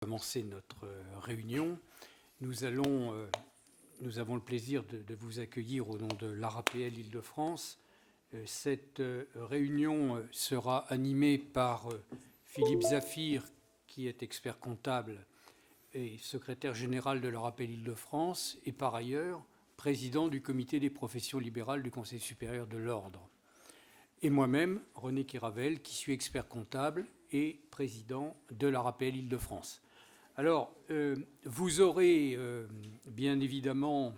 Commencer notre réunion. Nous avons le plaisir de vous accueillir au nom de l'ARAPL Île-de-France. Cette réunion sera animée par Philippe Zafir, qui est expert comptable et secrétaire général de l'ARAPL Île-de-France, et par ailleurs président du comité des professions libérales du Conseil supérieur de l'Ordre. Et moi-même, René Kiravel, qui suis expert comptable et président de l'ARAPL Île-de-France. Alors, vous aurez bien évidemment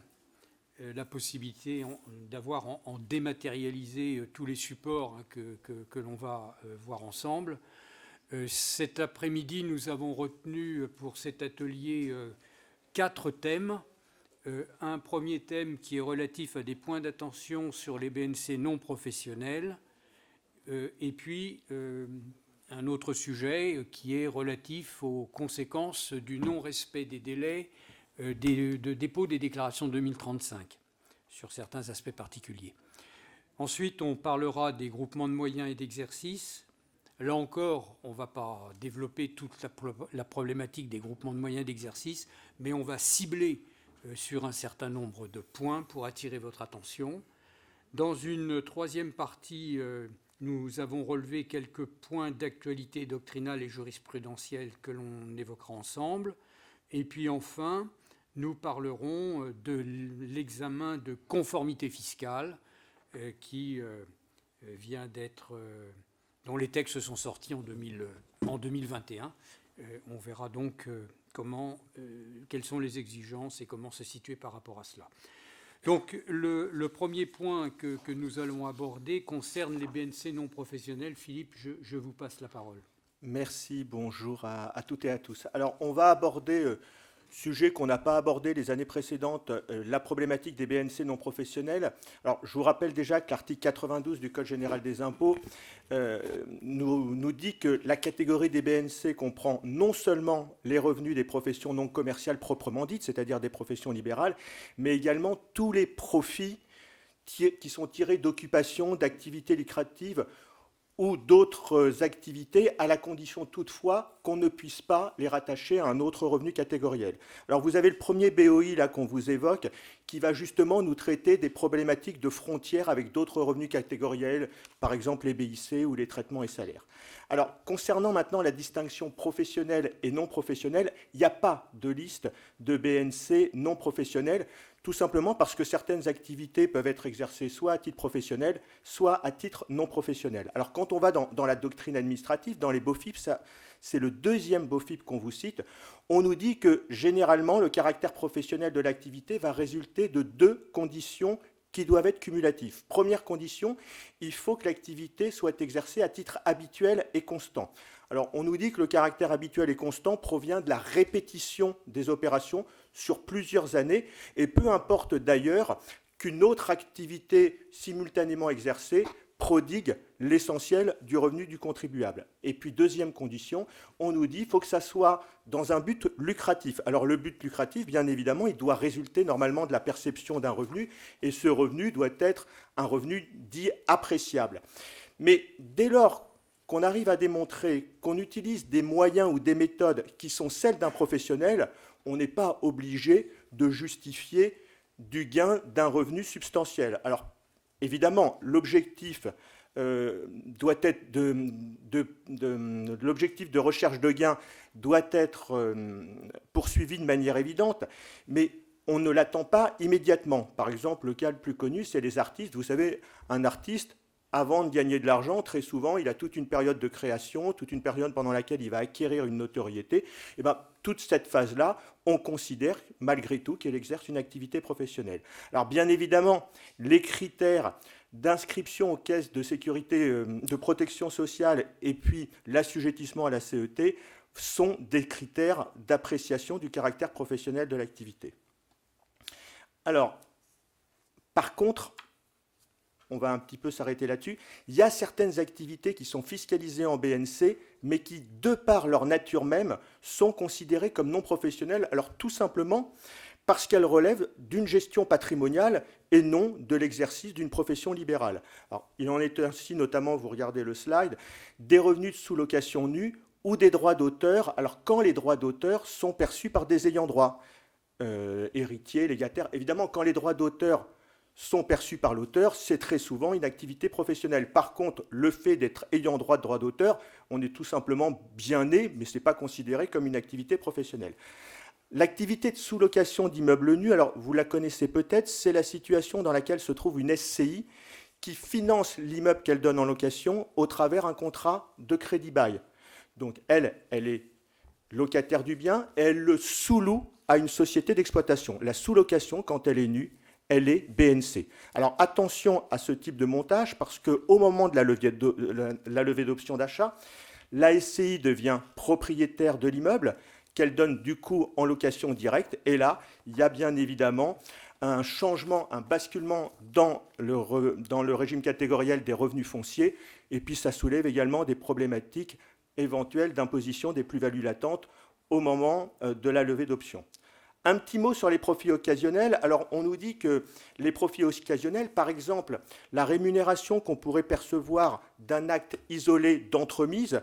la possibilité d'avoir en dématérialisé tous les supports que l'on va voir ensemble. Cet après-midi, nous avons retenu pour cet atelier 4 thèmes. Un premier thème qui est relatif à des points d'attention sur les BNC non professionnels. Et puis un autre sujet qui est relatif aux conséquences du non-respect des délais de dépôt des déclarations 2035 sur certains aspects particuliers. Ensuite, on parlera des groupements de moyens et d'exercice. Là encore, on ne va pas développer toute la problématique des groupements de moyens d'exercice, mais on va cibler sur un certain nombre de points pour attirer votre attention. Dans une troisième partie, nous avons relevé quelques points d'actualité doctrinale et jurisprudentielle que l'on évoquera ensemble. Et puis enfin, nous parlerons de l'examen de conformité fiscale qui vient d'être, dont les textes sont sortis en 2021. On verra donc quelles sont les exigences et comment se situer par rapport à cela. Donc le premier point que nous allons aborder concerne les BNC non professionnels. Philippe, je vous passe la parole. Merci, bonjour à toutes et à tous. Alors on va aborder, sujet qu'on n'a pas abordé les années précédentes, la problématique des BNC non professionnels. Alors je vous rappelle déjà que l'article 92 du Code général des impôts nous dit que la catégorie des BNC comprend non seulement les revenus des professions non commerciales proprement dites, c'est-à-dire des professions libérales, mais également tous les profits qui sont tirés d'occupations, d'activités lucratives ou d'autres activités, à la condition toutefois qu'on ne puisse pas les rattacher à un autre revenu catégoriel. Alors vous avez le premier BOI là qu'on vous évoque, qui va justement nous traiter des problématiques de frontières avec d'autres revenus catégoriels, par exemple les BIC ou les traitements et salaires. Alors concernant maintenant la distinction professionnelle et non professionnelle, il n'y a pas de liste de BNC non professionnels, tout simplement parce que certaines activités peuvent être exercées soit à titre professionnel, soit à titre non professionnel. Alors quand on va dans la doctrine administrative, dans les BOFIP, c'est le deuxième BOFIP qu'on vous cite, on nous dit que généralement le caractère professionnel de l'activité va résulter de 2 conditions qui doivent être cumulatives. Première condition, il faut que l'activité soit exercée à titre habituel et constant. Alors, on nous dit que le caractère habituel et constant provient de la répétition des opérations sur plusieurs années, et peu importe d'ailleurs qu'une autre activité simultanément exercée prodigue l'essentiel du revenu du contribuable. Et puis, deuxième condition, on nous dit qu'il faut que ça soit dans un but lucratif. Alors, le but lucratif, bien évidemment, il doit résulter normalement de la perception d'un revenu, et ce revenu doit être un revenu dit appréciable. Mais dès lors qu'on arrive à démontrer qu'on utilise des moyens ou des méthodes qui sont celles d'un professionnel, on n'est pas obligé de justifier du gain d'un revenu substantiel. Alors, évidemment, l'objectif doit être l'objectif de recherche de gain doit être poursuivi de manière évidente, mais on ne l'attend pas immédiatement. Par exemple, le cas le plus connu, c'est les artistes. Vous savez, un artiste, avant de gagner de l'argent, très souvent, il a toute une période de création, toute une période pendant laquelle il va acquérir une notoriété. Et bien, toute cette phase-là, on considère malgré tout qu'il exerce une activité professionnelle. Alors, bien évidemment, les critères d'inscription aux caisses de sécurité, de protection sociale et puis l'assujettissement à la CET sont des critères d'appréciation du caractère professionnel de l'activité. Alors, par contre, on va un petit peu s'arrêter là-dessus, il y a certaines activités qui sont fiscalisées en BNC, mais qui, de par leur nature même, sont considérées comme non professionnelles, alors tout simplement parce qu'elles relèvent d'une gestion patrimoniale et non de l'exercice d'une profession libérale. Alors, il en est ainsi, notamment, vous regardez le slide, des revenus de sous-location nue ou des droits d'auteur. Alors, quand les droits d'auteur sont perçus par des ayants droit, héritiers, légataires, évidemment, quand les droits d'auteur sont perçus par l'auteur, c'est très souvent une activité professionnelle. Par contre, le fait d'être ayant droit de droit d'auteur, on est tout simplement bien né, mais ce n'est pas considéré comme une activité professionnelle. L'activité de sous-location d'immeubles nus, alors vous la connaissez peut-être, c'est la situation dans laquelle se trouve une SCI qui finance l'immeuble qu'elle donne en location au travers d'un contrat de crédit-bail. Donc elle est locataire du bien et elle le sous-loue à une société d'exploitation. La sous-location, quand elle est nue, elle est BNC. Alors attention à ce type de montage parce qu'au moment de la levée d'option d'achat, la SCI devient propriétaire de l'immeuble qu'elle donne du coup en location directe. Et là, il y a bien évidemment un changement, un basculement dans le régime catégoriel des revenus fonciers. Et puis ça soulève également des problématiques éventuelles d'imposition des plus-values latentes au moment de la levée d'option. Un petit mot sur les profits occasionnels. Alors, on nous dit que les profits occasionnels, par exemple, la rémunération qu'on pourrait percevoir d'un acte isolé d'entremise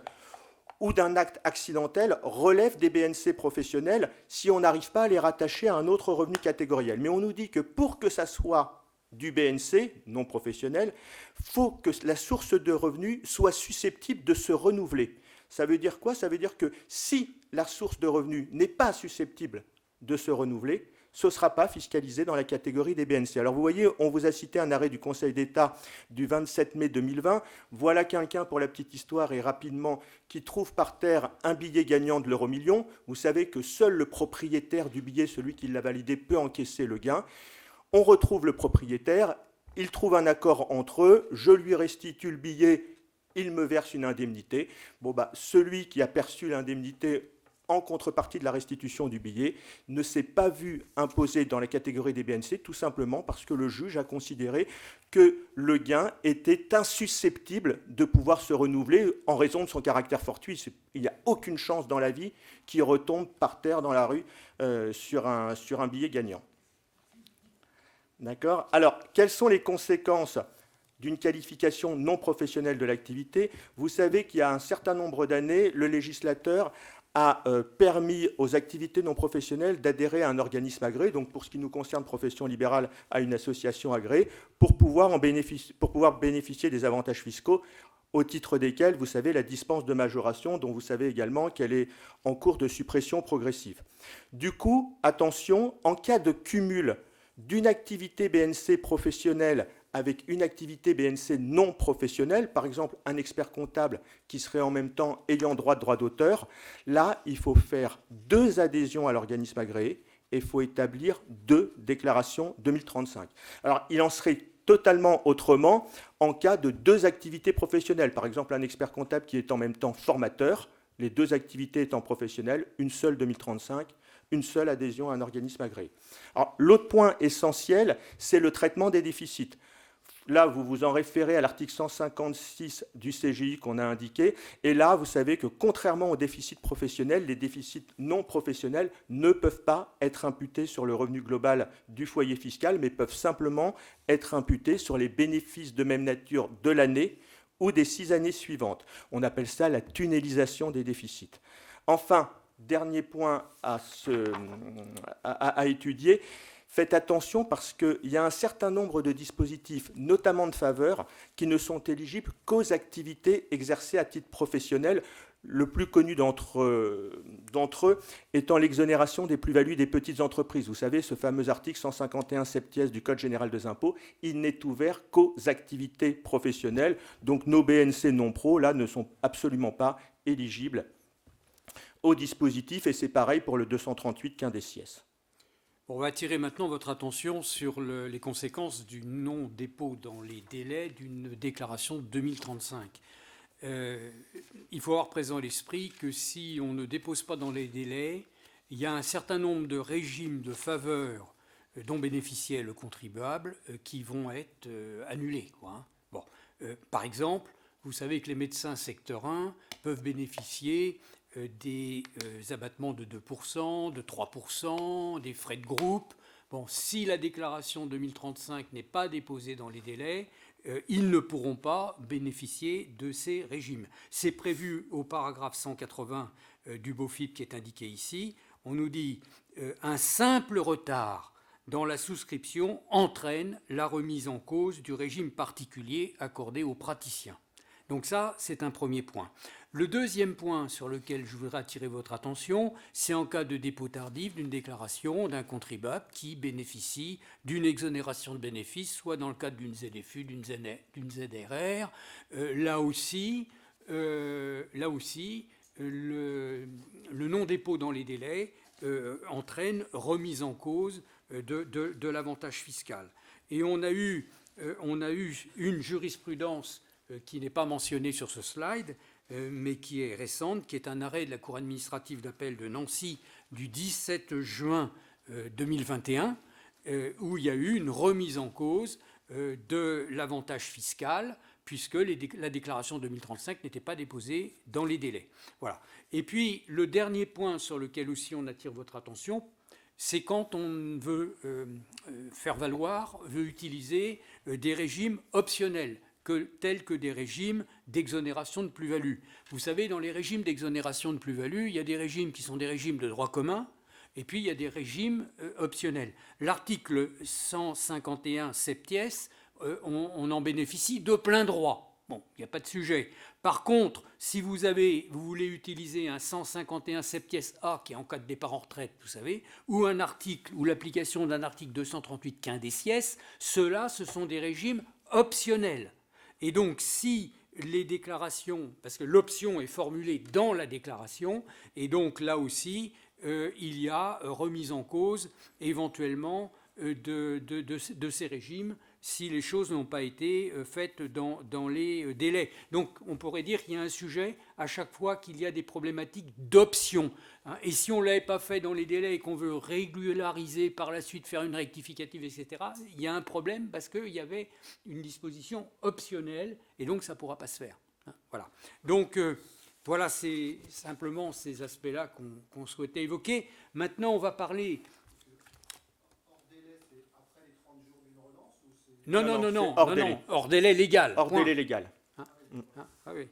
ou d'un acte accidentel relève des BNC professionnels si on n'arrive pas à les rattacher à un autre revenu catégoriel. Mais on nous dit que pour que ça soit du BNC, non professionnel, il faut que la source de revenus soit susceptible de se renouveler. Ça veut dire quoi? Ça veut dire que si la source de revenus n'est pas susceptible de se renouveler, ce ne sera pas fiscalisé dans la catégorie des BNC. Alors vous voyez, on vous a cité un arrêt du Conseil d'État du 27 mai 2020. Voilà quelqu'un, pour la petite histoire et rapidement, qui trouve par terre un billet gagnant de l'euro-million. Vous savez que seul le propriétaire du billet, celui qui l'a validé, peut encaisser le gain. On retrouve le propriétaire, il trouve un accord entre eux, je lui restitue le billet, il me verse une indemnité. Bon, celui qui a perçu l'indemnité en contrepartie de la restitution du billet, ne s'est pas vu imposer dans la catégorie des BNC, tout simplement parce que le juge a considéré que le gain était insusceptible de pouvoir se renouveler en raison de son caractère fortuit. Il n'y a aucune chance dans la vie qu'il retombe par terre dans la rue sur un billet gagnant. D'accord? Alors, quelles sont les conséquences d'une qualification non professionnelle de l'activité? Vous savez qu'il y a un certain nombre d'années, le législateur a permis aux activités non professionnelles d'adhérer à un organisme agréé, donc pour ce qui nous concerne, profession libérale, à une association agréée, pour pouvoir bénéficier des avantages fiscaux, au titre desquels, vous savez, la dispense de majoration, dont vous savez également qu'elle est en cours de suppression progressive. Du coup, attention, en cas de cumul d'une activité BNC professionnelle avec une activité BNC non professionnelle, par exemple un expert comptable qui serait en même temps ayant droit de droit d'auteur, là, il faut faire 2 adhésions à l'organisme agréé et il faut établir 2 déclarations 2035. Alors, il en serait totalement autrement en cas de 2 activités professionnelles. Par exemple, un expert comptable qui est en même temps formateur, les 2 activités étant professionnelles, une seule 2035, une seule adhésion à un organisme agréé. Alors, l'autre point essentiel, c'est le traitement des déficits. Là, vous vous en référez à l'article 156 du CGI qu'on a indiqué. Et là, vous savez que contrairement aux déficits professionnels, les déficits non professionnels ne peuvent pas être imputés sur le revenu global du foyer fiscal, mais peuvent simplement être imputés sur les bénéfices de même nature de l'année ou des 6 années suivantes. On appelle ça la tunnelisation des déficits. Enfin, dernier point à étudier, faites attention parce qu'il y a un certain nombre de dispositifs, notamment de faveur, qui ne sont éligibles qu'aux activités exercées à titre professionnel, le plus connu d'entre eux étant l'exonération des plus-values des petites entreprises. Vous savez, ce fameux article 151 septies du Code général des impôts, il n'est ouvert qu'aux activités professionnelles. Donc nos BNC non pro, là, ne sont absolument pas éligibles au dispositif, et c'est pareil pour le 238 quindecies. On va attirer maintenant votre attention sur les conséquences du non-dépôt dans les délais d'une déclaration 2035. Il faut avoir présent à l'esprit que si on ne dépose pas dans les délais, il y a un certain nombre de régimes de faveur dont bénéficiait le contribuable qui vont être annulés, quoi. Bon. Par exemple, vous savez que les médecins secteur 1 peuvent bénéficier des abattements de 2%, de 3%, des frais de groupe. Bon, si la déclaration 2035 n'est pas déposée dans les délais, ils ne pourront pas bénéficier de ces régimes. C'est prévu au paragraphe 180 du BOFIP qui est indiqué ici. On nous dit un simple retard dans la souscription entraîne la remise en cause du régime particulier accordé aux praticiens. Donc ça, c'est un premier point. Le deuxième point sur lequel je voudrais attirer votre attention, c'est en cas de dépôt tardif d'une déclaration d'un contribuable qui bénéficie d'une exonération de bénéfices, soit dans le cadre d'une ZFU, d'une ZRR. Là aussi, le non-dépôt dans les délais entraîne remise en cause de l'avantage fiscal. Et on a eu une jurisprudence qui n'est pas mentionnée sur ce slide, mais qui est récente, qui est un arrêt de la Cour administrative d'appel de Nancy du 17 juin 2021, où il y a eu une remise en cause de l'avantage fiscal, puisque la déclaration 2035 n'était pas déposée dans les délais. Voilà. Et puis, le dernier point sur lequel aussi on attire votre attention, c'est quand on veut veut utiliser des régimes optionnels, tels que des régimes d'exonération de plus-value. Vous savez, dans les régimes d'exonération de plus-value, il y a des régimes qui sont des régimes de droit commun, et puis il y a des régimes optionnels. L'article 151 septies, on en bénéficie de plein droit. Bon, il n'y a pas de sujet. Par contre, si vous voulez utiliser un 151 septies A, qui est en cas de départ en retraite, vous savez, ou un article, ou l'application d'un article 238 quindecies, ceux-là, ce sont des régimes optionnels. Et donc, si les déclarations, parce que l'option est formulée dans la déclaration, et donc là aussi, il y a remise en cause éventuellement de ces régimes si les choses n'ont pas été faites dans les délais. Donc on pourrait dire qu'il y a un sujet à chaque fois qu'il y a des problématiques d'option. Et si on ne l'avait pas fait dans les délais et qu'on veut régulariser par la suite, faire une rectificative, etc., il y a un problème parce qu'il y avait une disposition optionnelle et donc ça ne pourra pas se faire. Voilà. Donc voilà, c'est simplement ces aspects-là qu'on souhaitait évoquer. Maintenant, on va parler... Non. Hors délai légal. Hors délai légal. Ah oui.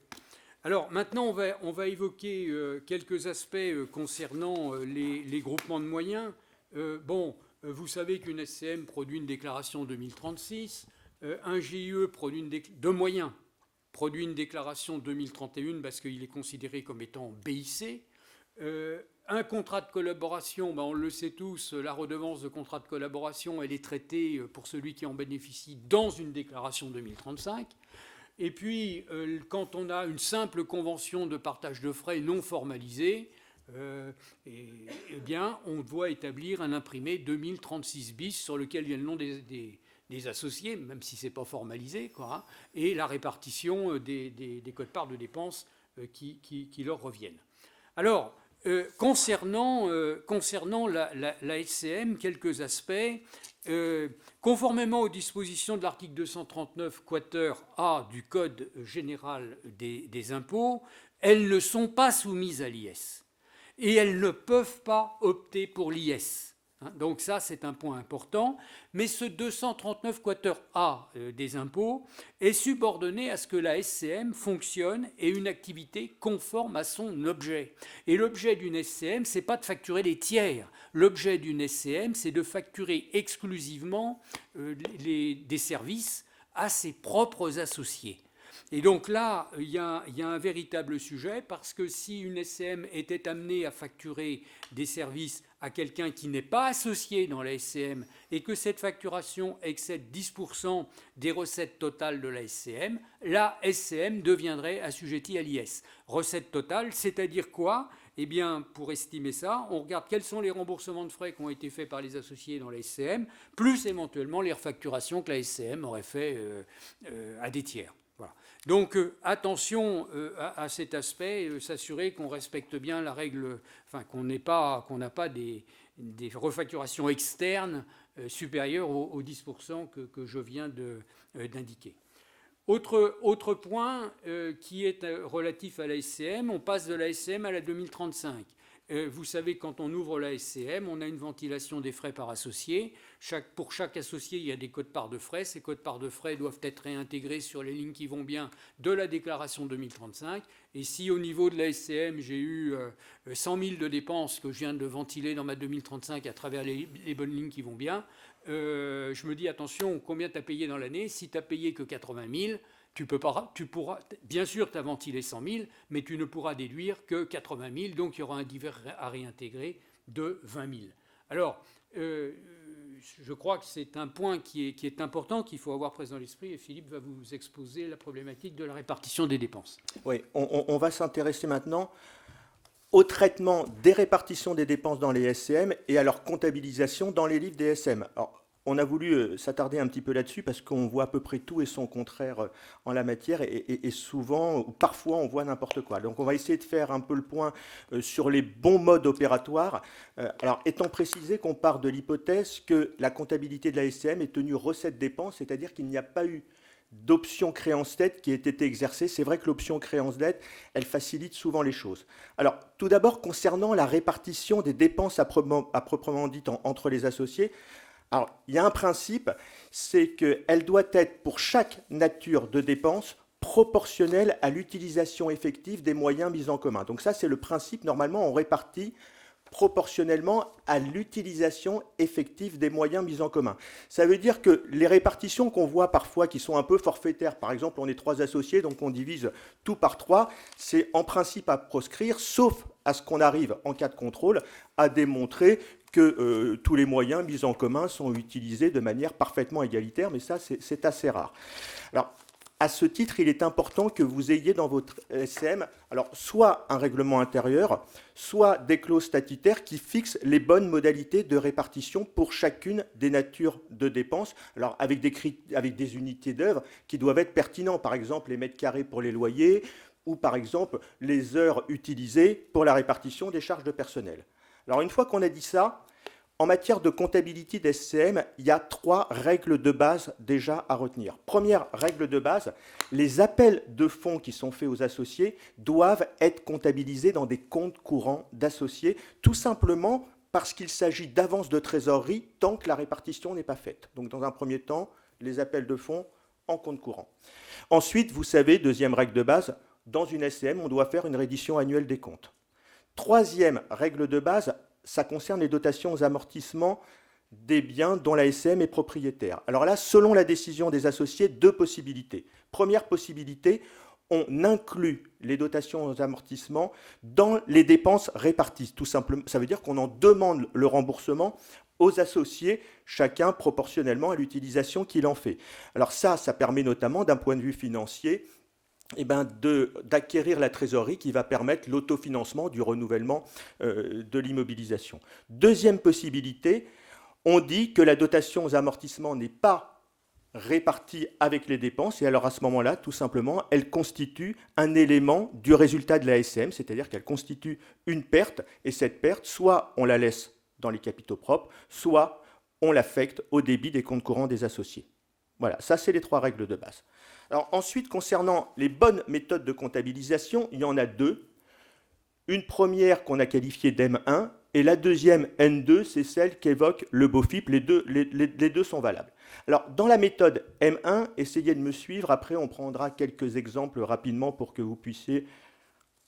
Alors maintenant, on va évoquer quelques aspects concernant les groupements de moyens. Vous savez qu'une SCM produit une déclaration 2036, un GIE de moyens produit une déclaration 2031 parce qu'il est considéré comme étant BIC. Un contrat de collaboration, on le sait tous, la redevance de contrat de collaboration, elle est traitée pour celui qui en bénéficie dans une déclaration 2035. Et puis, quand on a une simple convention de partage de frais non formalisée, bien, on doit établir un imprimé 2036 bis sur lequel il y a le nom des associés, même si ce n'est pas formalisé, quoi, et la répartition des quotes-parts de dépenses qui leur reviennent. Alors, concernant la SCM, quelques aspects. Conformément aux dispositions de l'article 239 quater A du Code général des impôts, elles ne sont pas soumises à l'IS. Et elles ne peuvent pas opter pour l'IS. Donc ça, c'est un point important. Mais ce 239 quater A des impôts est subordonné à ce que la SCM fonctionne et une activité conforme à son objet. Et l'objet d'une SCM, ce n'est pas de facturer les tiers. L'objet d'une SCM, c'est de facturer exclusivement des services à ses propres associés. Et donc là, il y a un véritable sujet, parce que si une SCM était amenée à facturer des services à quelqu'un qui n'est pas associé dans la SCM et que cette facturation excède 10% des recettes totales de la SCM deviendrait assujettie à l'IS. Recette totale, c'est-à-dire quoi ? Eh bien, pour estimer ça, on regarde quels sont les remboursements de frais qui ont été faits par les associés dans la SCM, plus éventuellement les refacturations que la SCM aurait fait à des tiers. Voilà. Donc attention à cet aspect, s'assurer qu'on respecte bien la règle, enfin qu'on n'a pas des refacturations externes supérieures aux 10% que je viens d'indiquer. Autre point qui est relatif à la SCM, on passe de la SCM à la 2035. Vous savez, quand on ouvre la SCM, on a une ventilation des frais par associé. Pour chaque associé, il y a des codes-parts de frais. Ces codes-parts de frais doivent être réintégrés sur les lignes qui vont bien de la déclaration 2035. Et si au niveau de la SCM, j'ai eu 100 000 de dépenses que je viens de ventiler dans ma 2035 à travers les bonnes lignes qui vont bien, je me dis, attention, combien tu as payé dans l'année? Si tu n'as payé que 80 000, tu pourras, bien sûr, tu as ventilé 100 000, mais tu ne pourras déduire que 80 000, donc il y aura un divers à réintégrer de 20 000. Alors, je crois que c'est un point qui est important, qu'il faut avoir présent à l'esprit, et Philippe va vous exposer la problématique de la répartition des dépenses. Oui, on va s'intéresser maintenant au traitement des répartitions des dépenses dans les SCM et à leur comptabilisation dans les livres des SM. Alors, on a voulu s'attarder un petit peu là-dessus parce qu'on voit à peu près tout et son contraire en la matière et souvent, ou parfois, on voit n'importe quoi. Donc, on va essayer de faire un peu le point sur les bons modes opératoires. Alors, étant précisé qu'on part de l'hypothèse que la comptabilité de la SCM est tenue recette-dépense, c'est-à-dire qu'il n'y a pas eu d'option créance-dette qui ait été exercée. C'est vrai que l'option créance-dette, elle facilite souvent les choses. Alors, tout d'abord, concernant la répartition des dépenses à proprement dit entre les associés, alors, il y a un principe, c'est qu'elle doit être, pour chaque nature de dépense, proportionnelle à l'utilisation effective des moyens mis en commun. Donc ça, c'est le principe. Normalement, on répartit proportionnellement à l'utilisation effective des moyens mis en commun. Ça veut dire que les répartitions qu'on voit parfois qui sont un peu forfaitaires, par exemple, on est 3 associés, donc on divise tout par 3, c'est en principe à proscrire, sauf à ce qu'on arrive, en cas de contrôle, à démontrer que tous les moyens mis en commun sont utilisés de manière parfaitement égalitaire, mais ça, c'est assez rare. Alors, à ce titre, il est important que vous ayez dans votre SM, alors, soit un règlement intérieur, soit des clauses statutaires qui fixent les bonnes modalités de répartition pour chacune des natures de dépenses, alors avec des unités d'œuvre qui doivent être pertinents, par exemple les mètres carrés pour les loyers, ou par exemple les heures utilisées pour la répartition des charges de personnel. Alors, une fois qu'on a dit ça, en matière de comptabilité d'SCM, il y a 3 règles de base déjà à retenir. Première règle de base, les appels de fonds qui sont faits aux associés doivent être comptabilisés dans des comptes courants d'associés, tout simplement parce qu'il s'agit d'avances de trésorerie tant que la répartition n'est pas faite. Donc, dans un premier temps, les appels de fonds en compte courant. Ensuite, vous savez, deuxième règle de base, dans une SCM, on doit faire une reddition annuelle des comptes. Troisième règle de base, ça concerne les dotations aux amortissements des biens dont la SCM est propriétaire. Alors là, selon la décision des associés, 2 possibilités. Première possibilité, on inclut les dotations aux amortissements dans les dépenses réparties. Tout simplement, ça veut dire qu'on en demande le remboursement aux associés, chacun proportionnellement à l'utilisation qu'il en fait. Alors ça permet notamment, d'un point de vue financier, d'acquérir la trésorerie qui va permettre l'autofinancement du renouvellement de l'immobilisation. Deuxième possibilité, on dit que la dotation aux amortissements n'est pas répartie avec les dépenses, et alors à ce moment-là, tout simplement, elle constitue un élément du résultat de la SCM, c'est-à-dire qu'elle constitue une perte, et cette perte, soit on la laisse dans les capitaux propres, soit on l'affecte au débit des comptes courants des associés. Voilà, ça c'est les 3 règles de base. Alors ensuite, concernant les bonnes méthodes de comptabilisation, il y en a 2. Une première qu'on a qualifiée d'M1 et la deuxième, N2, c'est celle qu'évoque le BOFIP. Les deux sont valables. Alors dans la méthode M1, essayez de me suivre. Après, on prendra quelques exemples rapidement pour que vous puissiez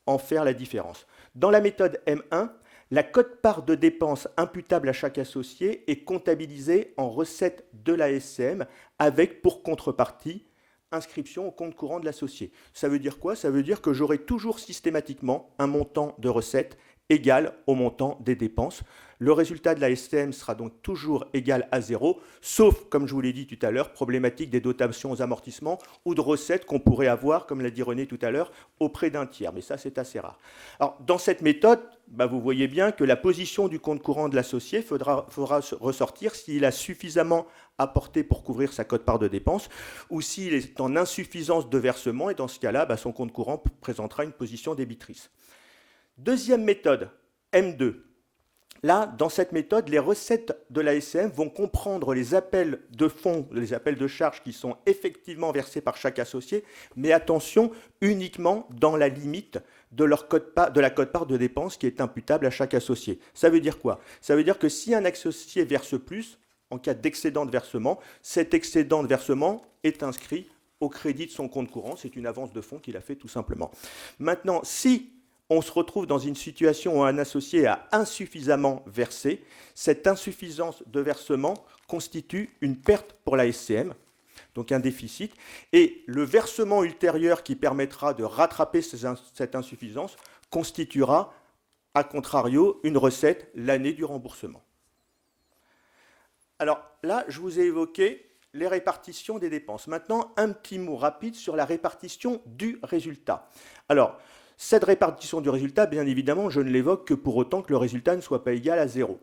en faire la différence. Dans la méthode M1, la quote-part de dépenses imputable à chaque associé est comptabilisée en recette de la SCM avec pour contrepartie inscription au compte courant de l'associé. Ça veut dire quoi? Ça veut dire que j'aurai toujours systématiquement un montant de recettes égal au montant des dépenses. Le résultat de la SCM sera donc toujours égal à 0, sauf, comme je vous l'ai dit tout à l'heure, problématique des dotations aux amortissements ou de recettes qu'on pourrait avoir, comme l'a dit René tout à l'heure, auprès d'un tiers. Mais ça, c'est assez rare. Alors, dans cette méthode, vous voyez bien que la position du compte courant de l'associé faudra ressortir s'il a suffisamment apporté pour couvrir sa quote-part de dépenses ou s'il est en insuffisance de versement, et dans ce cas-là, son compte courant présentera une position débitrice. Deuxième méthode, M2. Là, dans cette méthode, les recettes de la SCM vont comprendre les appels de fonds, les appels de charges qui sont effectivement versés par chaque associé, mais attention, uniquement dans la limite de la quote-part de dépenses qui est imputable à chaque associé. Ça veut dire quoi? Ça veut dire que si un associé verse plus, en cas d'excédent de versement, cet excédent de versement est inscrit au crédit de son compte courant. C'est une avance de fonds qu'il a fait tout simplement. Maintenant, si on se retrouve dans une situation où un associé a insuffisamment versé, cette insuffisance de versement constitue une perte pour la SCM, donc un déficit, et le versement ultérieur qui permettra de rattraper cette insuffisance constituera, à contrario, une recette l'année du remboursement. Alors là, je vous ai évoqué les répartitions des dépenses. Maintenant, un petit mot rapide sur la répartition du résultat. Alors, cette répartition du résultat, bien évidemment, je ne l'évoque que pour autant que le résultat ne soit pas égal à 0.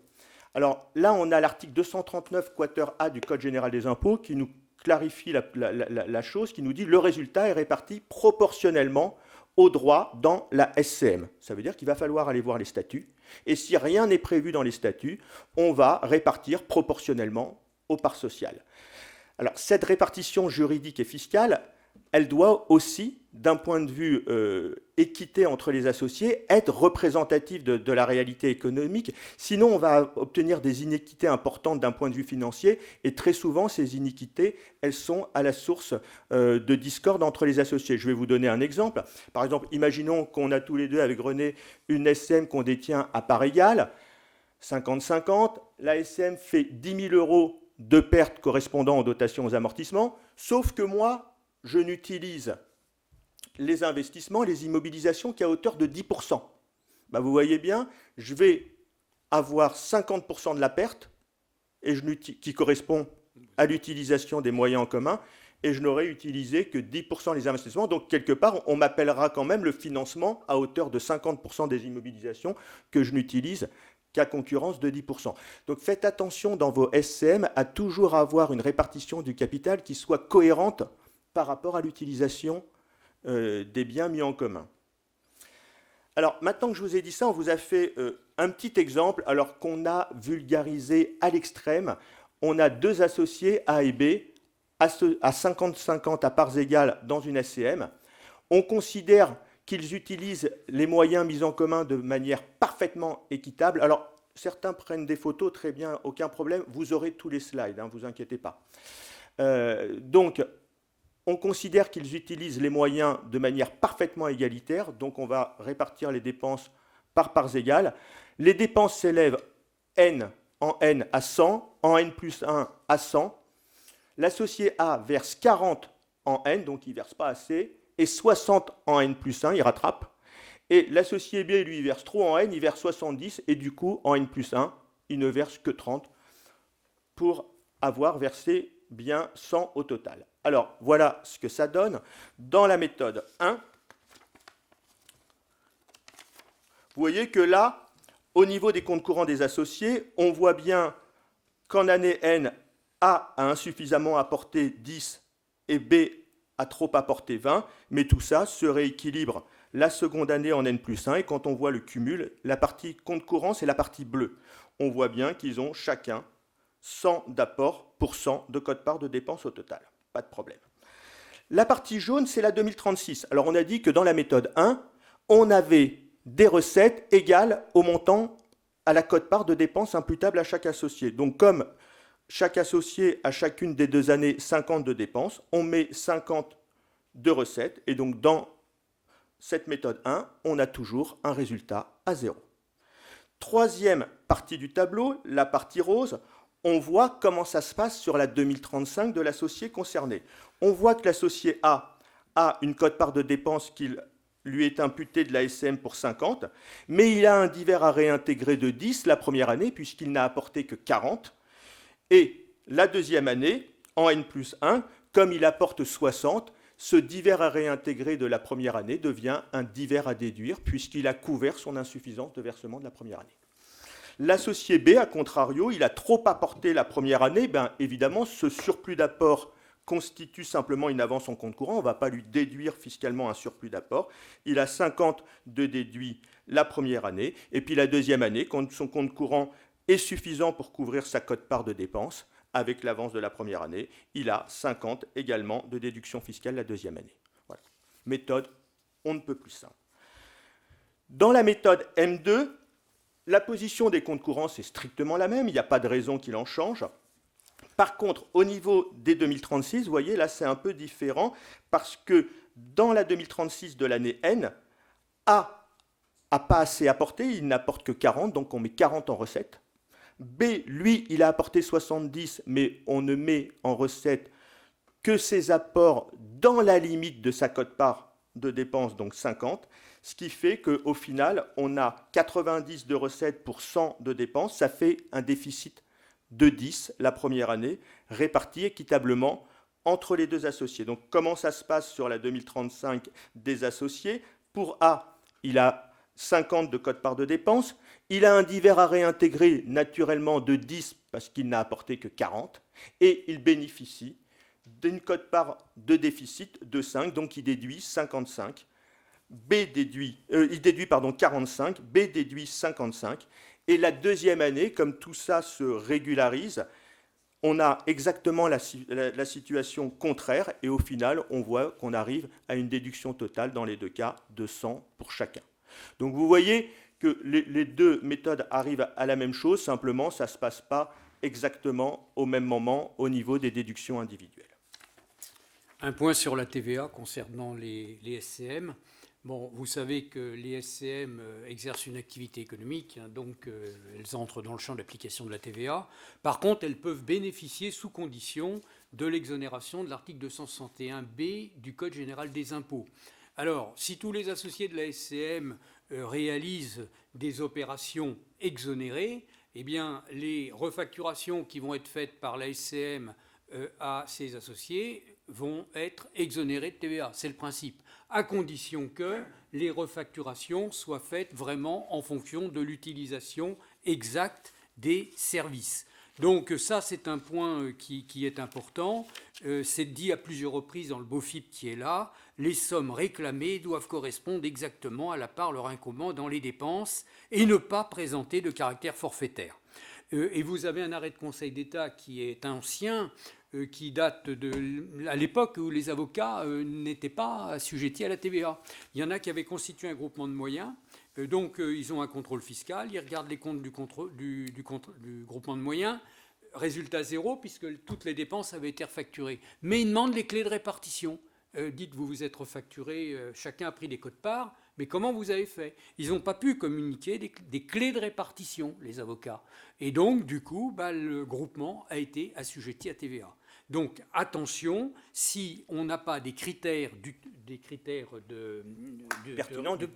Alors là, on a l'article 239 quater A du Code général des impôts qui nous clarifie la chose, qui nous dit que le résultat est réparti proportionnellement aux droits dans la SCM. Ça veut dire qu'il va falloir aller voir les statuts. Et si rien n'est prévu dans les statuts, on va répartir proportionnellement aux parts sociales. Alors, cette répartition juridique et fiscale, elle doit aussi, d'un point de vue équité entre les associés, être représentative de la réalité économique. Sinon, on va obtenir des inéquités importantes d'un point de vue financier. Et très souvent, ces inéquités, elles sont à la source de discorde entre les associés. Je vais vous donner un exemple. Par exemple, imaginons qu'on a tous les deux avec René une SCM qu'on détient à part égale, 50-50. La SCM fait 10 000 € de pertes correspondant aux dotations aux amortissements, sauf que moi, je n'utilise les investissements, les immobilisations qu'à hauteur de 10%. Ben vous voyez bien, je vais avoir 50% de la perte qui correspond à l'utilisation des moyens en commun, et je n'aurai utilisé que 10% des investissements. Donc, quelque part, on m'appellera quand même le financement à hauteur de 50% des immobilisations que je n'utilise qu'à concurrence de 10%. Donc, faites attention dans vos SCM à toujours avoir une répartition du capital qui soit cohérente par rapport à l'utilisation des biens mis en commun. Alors, maintenant que je vous ai dit ça, on vous a fait un petit exemple, alors qu'on a vulgarisé à l'extrême. On a deux associés, A et B, à 50-50 à parts égales dans une SCM. On considère qu'ils utilisent les moyens mis en commun de manière parfaitement équitable. Alors, certains prennent des photos, très bien, aucun problème. Vous aurez tous les slides, ne vous inquiétez pas. Donc, on considère qu'ils utilisent les moyens de manière parfaitement égalitaire, donc on va répartir les dépenses par parts égales. Les dépenses s'élèvent N en N à 100, en N plus 1 à 100. L'associé A verse 40 en N, donc il ne verse pas assez, et 60 en N plus 1, il rattrape. Et l'associé B, lui, il verse trop en N, il verse 70, et du coup, en N plus 1, il ne verse que 30 pour avoir versé bien 100 au total. Alors, voilà ce que ça donne. Dans la méthode 1, vous voyez que là, au niveau des comptes courants des associés, on voit bien qu'en année N, A a insuffisamment apporté 10 et B a trop apporté 20, mais tout ça se rééquilibre la seconde année en N plus 1, et quand on voit le cumul, la partie compte courant, c'est la partie bleue. On voit bien qu'ils ont chacun 100 d'apport pour 100 de quote-part de dépenses au total. Pas de problème. La partie jaune, c'est la 2036. Alors, on a dit que dans la méthode 1, on avait des recettes égales au montant à la quote-part de dépenses imputable à chaque associé. Donc, comme chaque associé a chacune des 2 années 50 de dépenses, on met 50 de recettes. Et donc, dans cette méthode 1, on a toujours un résultat à 0. Troisième partie du tableau, la partie rose, on voit comment ça se passe sur la 2035 de l'associé concerné. On voit que l'associé A a une quote-part de dépenses qu'il lui est imputée de la SCM pour 50, mais il a un divers à réintégrer de 10 la première année, puisqu'il n'a apporté que 40. Et la deuxième année, en N plus 1, comme il apporte 60, ce divers à réintégrer de la première année devient un divers à déduire, puisqu'il a couvert son insuffisance de versement de la première année. L'associé B, à contrario, il a trop apporté la première année. Ben, évidemment, ce surplus d'apport constitue simplement une avance en compte courant. On ne va pas lui déduire fiscalement un surplus d'apport. Il a 50 de déduit la première année. Et puis la deuxième année, quand son compte courant est suffisant pour couvrir sa quote-part de dépenses, avec l'avance de la première année, il a 50 également de déduction fiscale la deuxième année. Voilà. Méthode, on ne peut plus simple. Dans la méthode M2, la position des comptes courants, c'est strictement la même, il n'y a pas de raison qu'il en change. Par contre, au niveau des 2036, vous voyez, là, c'est un peu différent, parce que dans la 2036 de l'année N, A n'a pas assez apporté, il n'apporte que 40, donc on met 40 en recette. B, lui, il a apporté 70, mais on ne met en recette que ses apports dans la limite de sa quote-part de dépenses, donc 50, ce qui fait qu'au final, on a 90 de recettes pour 100 de dépenses, ça fait un déficit de 10 la première année, réparti équitablement entre les deux associés. Donc comment ça se passe sur la 2035 des associés? Pour A, il a 50 de quote-part de dépenses, il a un divers à réintégrer naturellement de 10 parce qu'il n'a apporté que 40, et il bénéficie d'une quote-part de déficit de 5, donc il déduit 55. Il déduit 45, B déduit 55. Et la deuxième année, comme tout ça se régularise, on a exactement la situation contraire et au final, on voit qu'on arrive à une déduction totale dans les deux cas de 100 pour chacun. Donc vous voyez que les deux méthodes arrivent à la même chose, simplement ça ne se passe pas exactement au même moment au niveau des déductions individuelles. Un point sur la TVA concernant les SCM. Bon, vous savez que les SCM exercent une activité économique, hein, donc elles entrent dans le champ d'application de la TVA. Par contre, elles peuvent bénéficier sous condition de l'exonération de l'article 261B du Code général des impôts. Alors, si tous les associés de la SCM réalisent des opérations exonérées, eh bien, les refacturations qui vont être faites par la SCM à ses associés vont être exonérées de TVA. C'est le principe, à condition que les refacturations soient faites vraiment en fonction de l'utilisation exacte des services. Donc ça, c'est un point qui est important. C'est dit à plusieurs reprises dans le BOFIP qui est là. Les sommes réclamées doivent correspondre exactement à la part leur incombant dans les dépenses et ne pas présenter de caractère forfaitaire. Et vous avez un arrêt de Conseil d'État qui est ancien, qui date à l'époque où les avocats n'étaient pas assujettis à la TVA. Il y en a qui avaient constitué un groupement de moyens, donc ils ont un contrôle fiscal, ils regardent les comptes du groupement de moyens, résultat zéro, puisque toutes les dépenses avaient été refacturées. Mais ils demandent les clés de répartition. Dites, vous vous êtes refacturé, chacun a pris des quotes-parts, mais comment vous avez fait? Ils n'ont pas pu communiquer des clés de répartition, les avocats. Et donc, du coup, le groupement a été assujetti à TVA. Donc, attention, si on n'a pas des critères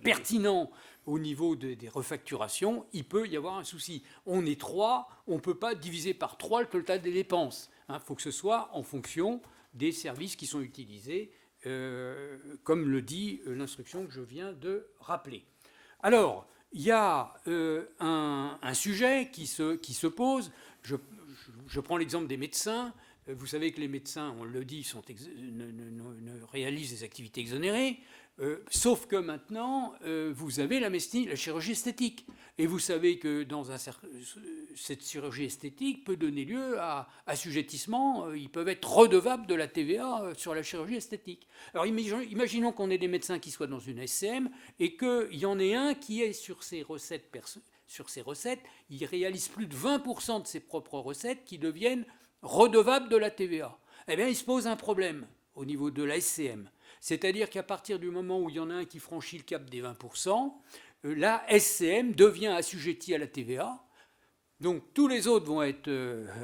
pertinents au niveau des refacturations, il peut y avoir un souci. On est 3, on ne peut pas diviser par 3 le total des dépenses. Il faut que ce soit en fonction des services qui sont utilisés, comme le dit l'instruction que je viens de rappeler. Alors, il y a un sujet qui se pose. Je prends l'exemple des médecins. Vous savez que les médecins, on le dit, ne réalisent des activités exonérées, sauf que maintenant, vous avez la chirurgie esthétique. Et vous savez que cette chirurgie esthétique peut donner lieu à assujettissement. Ils peuvent être redevables de la TVA sur la chirurgie esthétique. Alors imaginons qu'on ait des médecins qui soient dans une SCM et qu'il y en ait un qui est sur ses recettes, il réalise plus de 20% de ses propres recettes qui deviennent redevables de la TVA. Eh bien, il se pose un problème au niveau de la SCM. C'est-à-dire qu'à partir du moment où il y en a un qui franchit le cap des 20%, la SCM devient assujettie à la TVA. Donc tous les autres vont être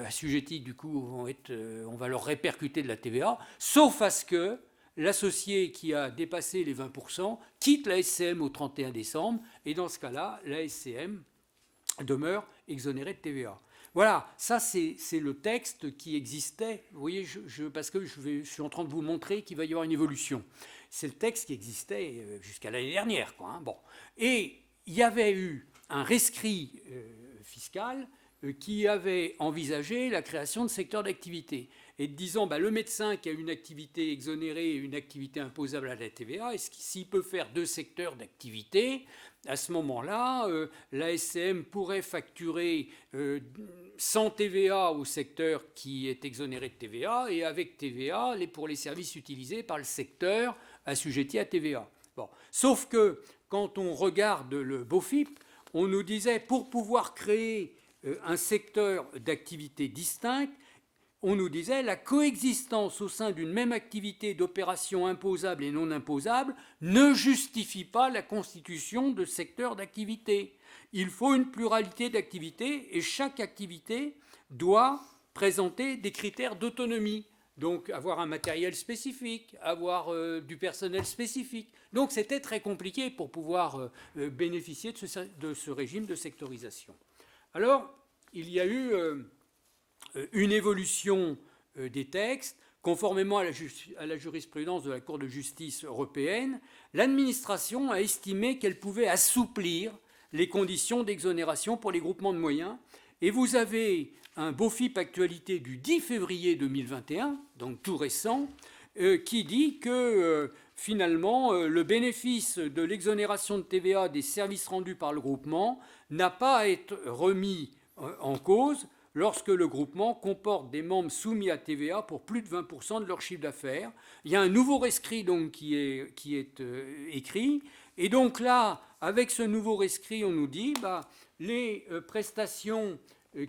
assujettis, du coup, on va leur répercuter de la TVA, sauf à ce que l'associé qui a dépassé les 20% quitte la SCM au 31 décembre, et dans ce cas-là, la SCM demeure exonérée de TVA. Voilà, ça c'est le texte qui existait. Vous voyez, parce que je suis en train de vous montrer qu'il va y avoir une évolution. C'est le texte qui existait jusqu'à l'année dernière, quoi, hein. Bon. Et il y avait eu un rescrit fiscal qui avait envisagé la création de secteurs d'activité. Et disant, le médecin qui a une activité exonérée et une activité imposable à la TVA, s'il peut faire 2 secteurs d'activité, à ce moment-là, la SCM pourrait facturer sans TVA au secteur qui est exonéré de TVA et avec TVA pour les services utilisés par le secteur assujetti à TVA. Bon. Sauf que quand on regarde le BOFIP, on nous disait, pour pouvoir créer un secteur d'activité distinct, on nous disait la coexistence au sein d'une même activité d'opérations imposables et non imposables ne justifie pas la constitution de secteurs d'activité. Il faut une pluralité d'activités et chaque activité doit présenter des critères d'autonomie. Donc avoir un matériel spécifique, avoir du personnel spécifique. Donc c'était très compliqué pour pouvoir bénéficier de ce régime de sectorisation. Alors, il y a eu une évolution des textes, conformément à la jurisprudence de la Cour de justice européenne. L'administration a estimé qu'elle pouvait assouplir les conditions d'exonération pour les groupements de moyens. Et vous avez un BOFIP actualité du 10 février 2021, donc tout récent, qui dit que finalement le bénéfice de l'exonération de TVA des services rendus par le groupement n'a pas à être remis en cause lorsque le groupement comporte des membres soumis à TVA pour plus de 20% de leur chiffre d'affaires. Il y a un nouveau rescrit donc, qui est écrit. Et donc là, avec ce nouveau rescrit, on nous dit les prestations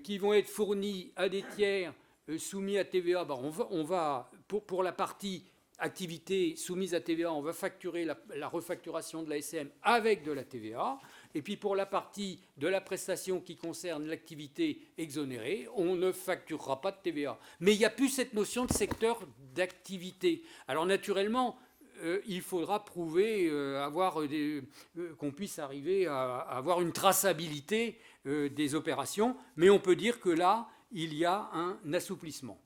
qui vont être fournies à des tiers soumis à TVA, on va pour la partie activité soumise à TVA, on va facturer la refacturation de la SM avec de la TVA. Et puis pour la partie de la prestation qui concerne l'activité exonérée, on ne facturera pas de TVA. Mais il n'y a plus cette notion de secteur d'activité. Alors naturellement, il faudra prouver qu'on puisse arriver à avoir une traçabilité des opérations, mais on peut dire que là, il y a un assouplissement.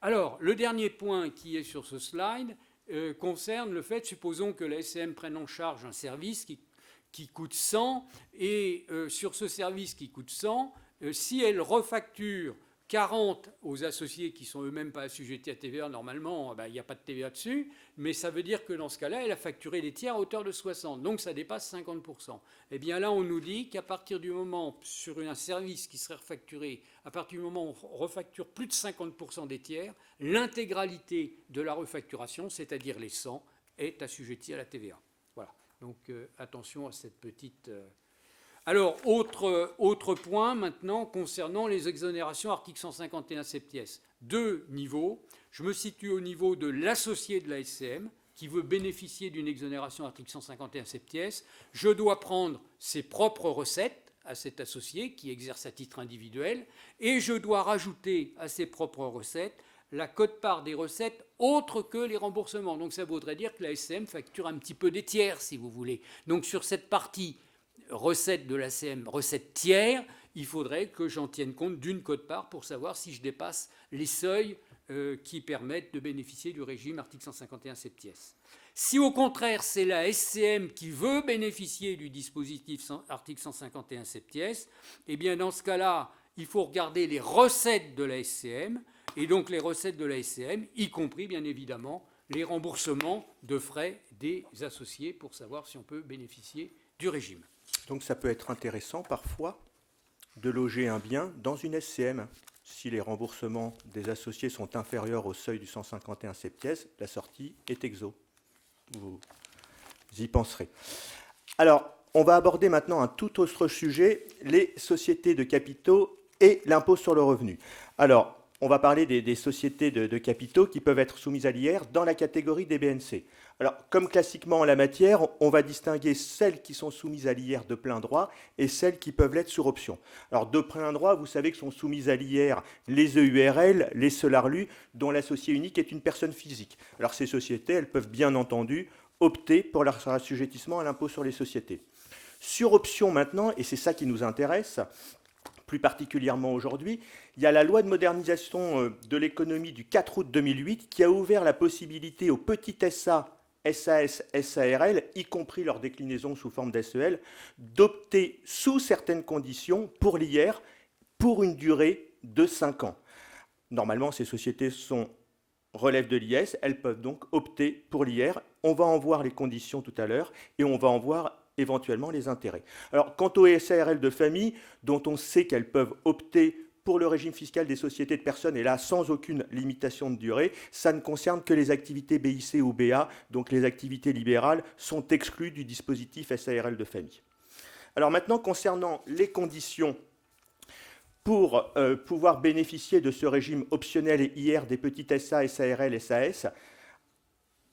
Alors, le dernier point qui est sur ce slide concerne le fait, supposons que la SCM prenne en charge un service qui coûte 100, et sur ce service qui coûte 100, si elle refacture 40 aux associés qui sont eux-mêmes pas assujettis à TVA, normalement, il n'y a pas de TVA dessus, mais ça veut dire que dans ce cas-là, elle a facturé les tiers à hauteur de 60, donc ça dépasse 50%. Et bien là, on nous dit qu'à partir du moment, sur un service qui serait refacturé, à partir du moment où on refacture plus de 50% des tiers, l'intégralité de la refacturation, c'est-à-dire les 100, est assujettie à la TVA. Voilà, donc attention à cette petite... Alors, autre point maintenant concernant les exonérations article 151 septies. Deux niveaux. Je me situe au niveau de l'associé de la SCM qui veut bénéficier d'une exonération article 151 septies. Je dois prendre ses propres recettes à cet associé qui exerce à titre individuel et je dois rajouter à ses propres recettes la quote-part des recettes autres que les remboursements. Donc ça voudrait dire que la SCM facture un petit peu des tiers, si vous voulez. Donc sur cette partie recette de la CM, recette tiers, il faudrait que j'en tienne compte d'une quote-part pour savoir si je dépasse les seuils qui permettent de bénéficier du régime article 151 septies. Si au contraire c'est la SCM qui veut bénéficier du dispositif article 151 septies, eh bien dans ce cas-là, il faut regarder les recettes de la SCM, et donc les recettes de la SCM, y compris bien évidemment les remboursements de frais des associés pour savoir si on peut bénéficier du régime. Donc ça peut être intéressant parfois de loger un bien dans une SCM. Si les remboursements des associés sont inférieurs au seuil du 151 septies, la sortie est exo. Vous y penserez. Alors, on va aborder maintenant un tout autre sujet, les sociétés de capitaux et l'impôt sur le revenu. Alors, on va parler des sociétés de capitaux qui peuvent être soumises à l'IR dans la catégorie des BNC. Alors, comme classiquement en la matière, on va distinguer celles qui sont soumises à l'IR de plein droit et celles qui peuvent l'être sur option. Alors, de plein droit, vous savez que sont soumises à l'IR les EURL, les Solarlu, dont l'associé unique est une personne physique. Alors, ces sociétés, elles peuvent bien entendu opter pour leur assujettissement à l'impôt sur les sociétés. Sur option maintenant, et c'est ça qui nous intéresse, plus particulièrement aujourd'hui, il y a la loi de modernisation de l'économie du 4 août 2008 qui a ouvert la possibilité aux petites SA, SAS, SARL, y compris leur déclinaison sous forme d'SEL, d'opter sous certaines conditions pour l'IR pour une durée de 5 ans. Normalement, ces sociétés relèvent de l'IS, elles peuvent donc opter pour l'IR. On va en voir les conditions tout à l'heure et on va en voir éventuellement les intérêts. Alors, quant aux SARL de famille, dont on sait qu'elles peuvent opter pour le régime fiscal des sociétés de personnes, et là sans aucune limitation de durée, ça ne concerne que les activités BIC ou BA, donc les activités libérales sont exclues du dispositif SARL de famille. Alors maintenant, concernant les conditions pour pouvoir bénéficier de ce régime optionnel et IR des petites SA, SARL, SAS,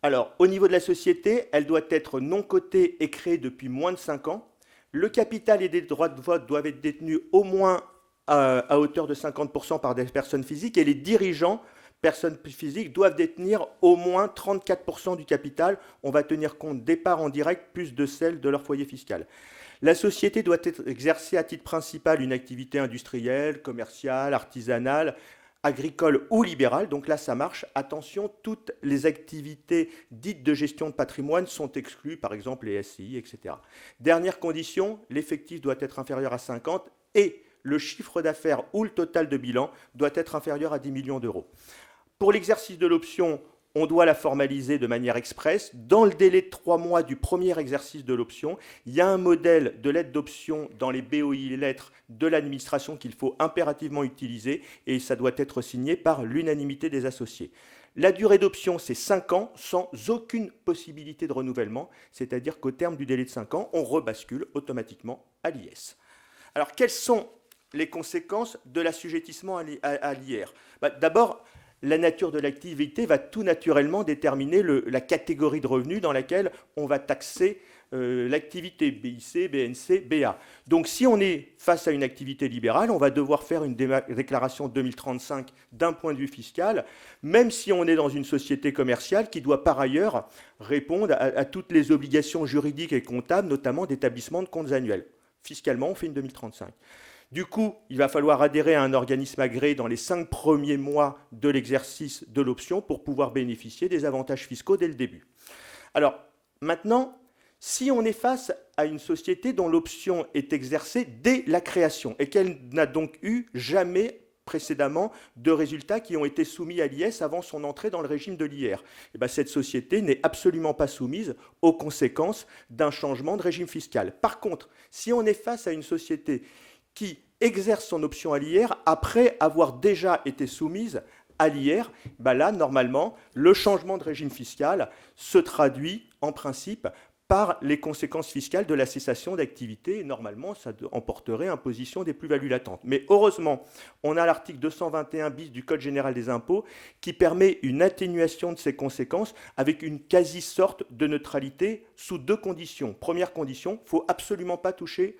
alors au niveau de la société, elle doit être non cotée et créée depuis moins de 5 ans. Le capital et des droits de vote doivent être détenus au moins à hauteur de 50% par des personnes physiques, et les dirigeants, personnes physiques, doivent détenir au moins 34% du capital. On va tenir compte des parts en direct plus de celles de leur foyer fiscal. La société doit être exercer à titre principal une activité industrielle, commerciale, artisanale, agricole ou libérale. Donc là, ça marche. Attention, toutes les activités dites de gestion de patrimoine sont exclues, par exemple les SCI, etc. Dernière condition, l'effectif doit être inférieur à 50 et le chiffre d'affaires ou le total de bilan doit être inférieur à 10 millions d'euros. Pour l'exercice de l'option, on doit la formaliser de manière expresse. Dans le délai de 3 mois du premier exercice de l'option, il y a un modèle de lettre d'option dans les BOI lettres de l'administration qu'il faut impérativement utiliser, et ça doit être signé par l'unanimité des associés. La durée d'option, c'est 5 ans sans aucune possibilité de renouvellement, c'est-à-dire qu'au terme du délai de 5 ans, on rebascule automatiquement à l'IS. Alors, quelles sont les conséquences de l'assujettissement à l'IR? D'abord, la nature de l'activité va tout naturellement déterminer la catégorie de revenus dans laquelle on va taxer l'activité BIC, BNC, BA. Donc si on est face à une activité libérale, on va devoir faire une déclaration 2035 d'un point de vue fiscal, même si on est dans une société commerciale qui doit par ailleurs répondre à toutes les obligations juridiques et comptables, notamment d'établissement de comptes annuels. Fiscalement, on fait une 2035. Du coup, il va falloir adhérer à un organisme agréé dans les 5 premiers mois de l'exercice de l'option pour pouvoir bénéficier des avantages fiscaux dès le début. Alors, maintenant, si on est face à une société dont l'option est exercée dès la création et qu'elle n'a donc eu jamais précédemment de résultats qui ont été soumis à l'IS avant son entrée dans le régime de l'IR, cette société n'est absolument pas soumise aux conséquences d'un changement de régime fiscal. Par contre, si on est face à une société qui exerce son option à l'IR après avoir déjà été soumise à l'IR, là, normalement, le changement de régime fiscal se traduit en principe par les conséquences fiscales de la cessation d'activité. Et normalement, ça emporterait imposition des plus-values latentes. Mais heureusement, on a l'article 221 bis du Code général des impôts qui permet une atténuation de ces conséquences avec une quasi-sorte de neutralité sous 2 conditions. Première condition, il ne faut absolument pas toucher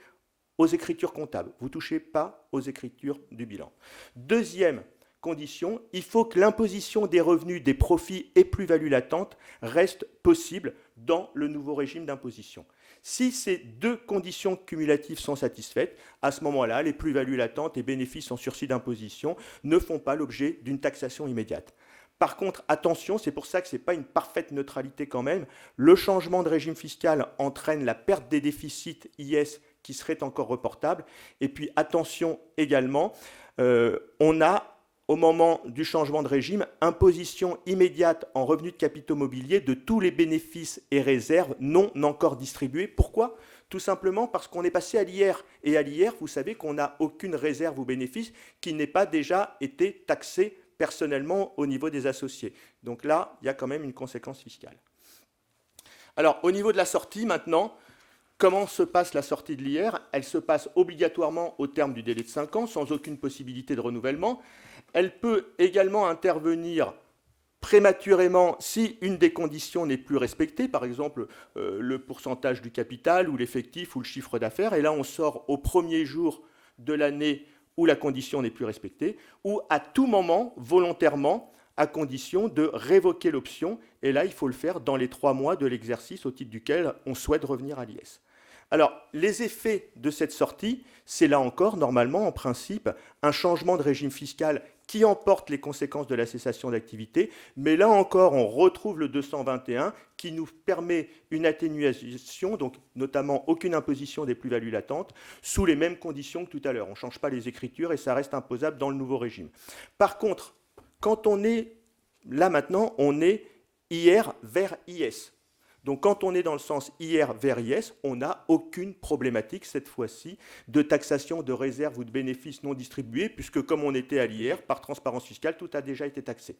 aux écritures comptables. Vous ne touchez pas aux écritures du bilan. Deuxième condition, il faut que l'imposition des revenus, des profits et plus-values latentes reste possible dans le nouveau régime d'imposition. Si ces 2 conditions cumulatives sont satisfaites, à ce moment-là, les plus-values latentes et bénéfices en sursis d'imposition ne font pas l'objet d'une taxation immédiate. Par contre, attention, c'est pour ça que ce n'est pas une parfaite neutralité quand même. Le changement de régime fiscal entraîne la perte des déficits IS qui seraient encore reportables. Et puis, attention également, on a, au moment du changement de régime, imposition immédiate en revenus de capitaux mobiliers de tous les bénéfices et réserves non encore distribués. Pourquoi ? Tout simplement parce qu'on est passé à l'IR. Et à l'IR, vous savez qu'on n'a aucune réserve ou bénéfice qui n'ait pas déjà été taxée personnellement au niveau des associés. Donc là, il y a quand même une conséquence fiscale. Alors, au niveau de la sortie, maintenant, comment se passe la sortie de l'IR? Elle se passe obligatoirement au terme du délai de 5 ans, sans aucune possibilité de renouvellement. Elle peut également intervenir prématurément si une des conditions n'est plus respectée, par exemple le pourcentage du capital ou l'effectif ou le chiffre d'affaires. Et là, on sort au premier jour de l'année où la condition n'est plus respectée, ou à tout moment, volontairement, à condition de révoquer l'option. Et là, il faut le faire dans les 3 mois de l'exercice au titre duquel on souhaite revenir à l'IS. Alors, les effets de cette sortie, c'est là encore, normalement, en principe, un changement de régime fiscal qui emporte les conséquences de la cessation d'activité. Mais là encore, on retrouve le 221 qui nous permet une atténuation, donc notamment aucune imposition des plus-values latentes, sous les mêmes conditions que tout à l'heure. On ne change pas les écritures et ça reste imposable dans le nouveau régime. Par contre, quand on est là maintenant, on est IR vers IS. Donc quand on est dans le sens IR vers IS, on n'a aucune problématique cette fois-ci de taxation de réserves ou de bénéfices non distribués, puisque comme on était à l'IR, par transparence fiscale, tout a déjà été taxé.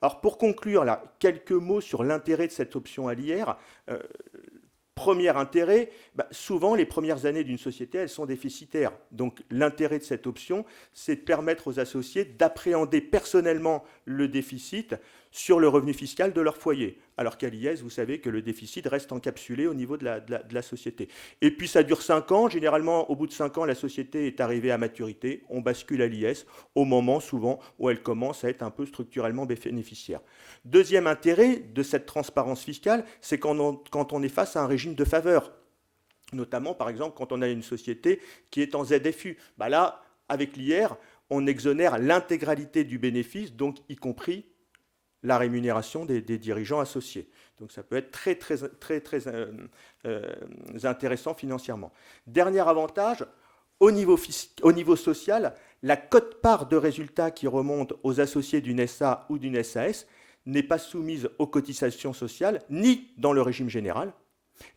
Alors pour conclure, là, quelques mots sur l'intérêt de cette option à l'IR. Premier intérêt, souvent les premières années d'une société, elles sont déficitaires. Donc l'intérêt de cette option, c'est de permettre aux associés d'appréhender personnellement le déficit sur le revenu fiscal de leur foyer. Alors qu'à l'IS, vous savez que le déficit reste encapsulé au niveau de la société. Et puis ça dure 5 ans. Généralement, au bout de 5 ans, la société est arrivée à maturité. On bascule à l'IS au moment souvent où elle commence à être un peu structurellement bénéficiaire. Deuxième intérêt de cette transparence fiscale, c'est quand on est face à un régime de faveur. Notamment, par exemple, quand on a une société qui est en ZFU. Là, avec l'IR, on exonère l'intégralité du bénéfice, donc y compris la rémunération des dirigeants associés. Donc ça peut être très intéressant financièrement. Dernier avantage, au niveau social, la quote-part de résultats qui remonte aux associés d'une SA ou d'une SAS n'est pas soumise aux cotisations sociales, ni dans le régime général,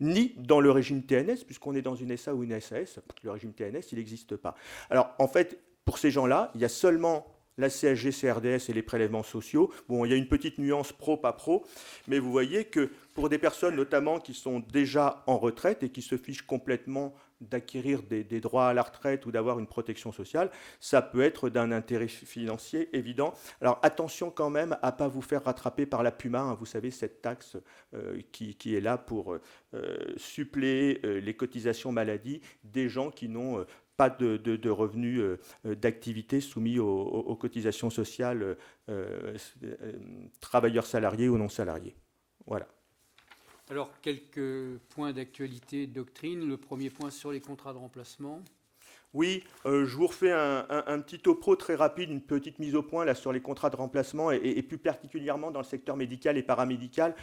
ni dans le régime TNS, puisqu'on est dans une SA ou une SAS. Le régime TNS, il n'existe pas. Alors, en fait, pour ces gens-là, il y a seulement la CSG, CRDS et les prélèvements sociaux. Bon, il y a une petite nuance pro, pas pro, mais vous voyez que pour des personnes notamment qui sont déjà en retraite et qui se fichent complètement d'acquérir des droits à la retraite ou d'avoir une protection sociale, ça peut être d'un intérêt financier évident. Alors attention quand même à ne pas vous faire rattraper par la PUMA, hein, vous savez, cette taxe qui est là pour suppléer les cotisations maladie des gens qui n'ont pas de revenus d'activité soumis aux cotisations sociales travailleurs salariés ou non salariés. Voilà. Alors, quelques points d'actualité doctrine. Le premier point sur les contrats de remplacement. Oui, je vous refais un petit topo très rapide, une petite mise au point là, sur les contrats de remplacement et plus particulièrement dans le secteur médical et paramédical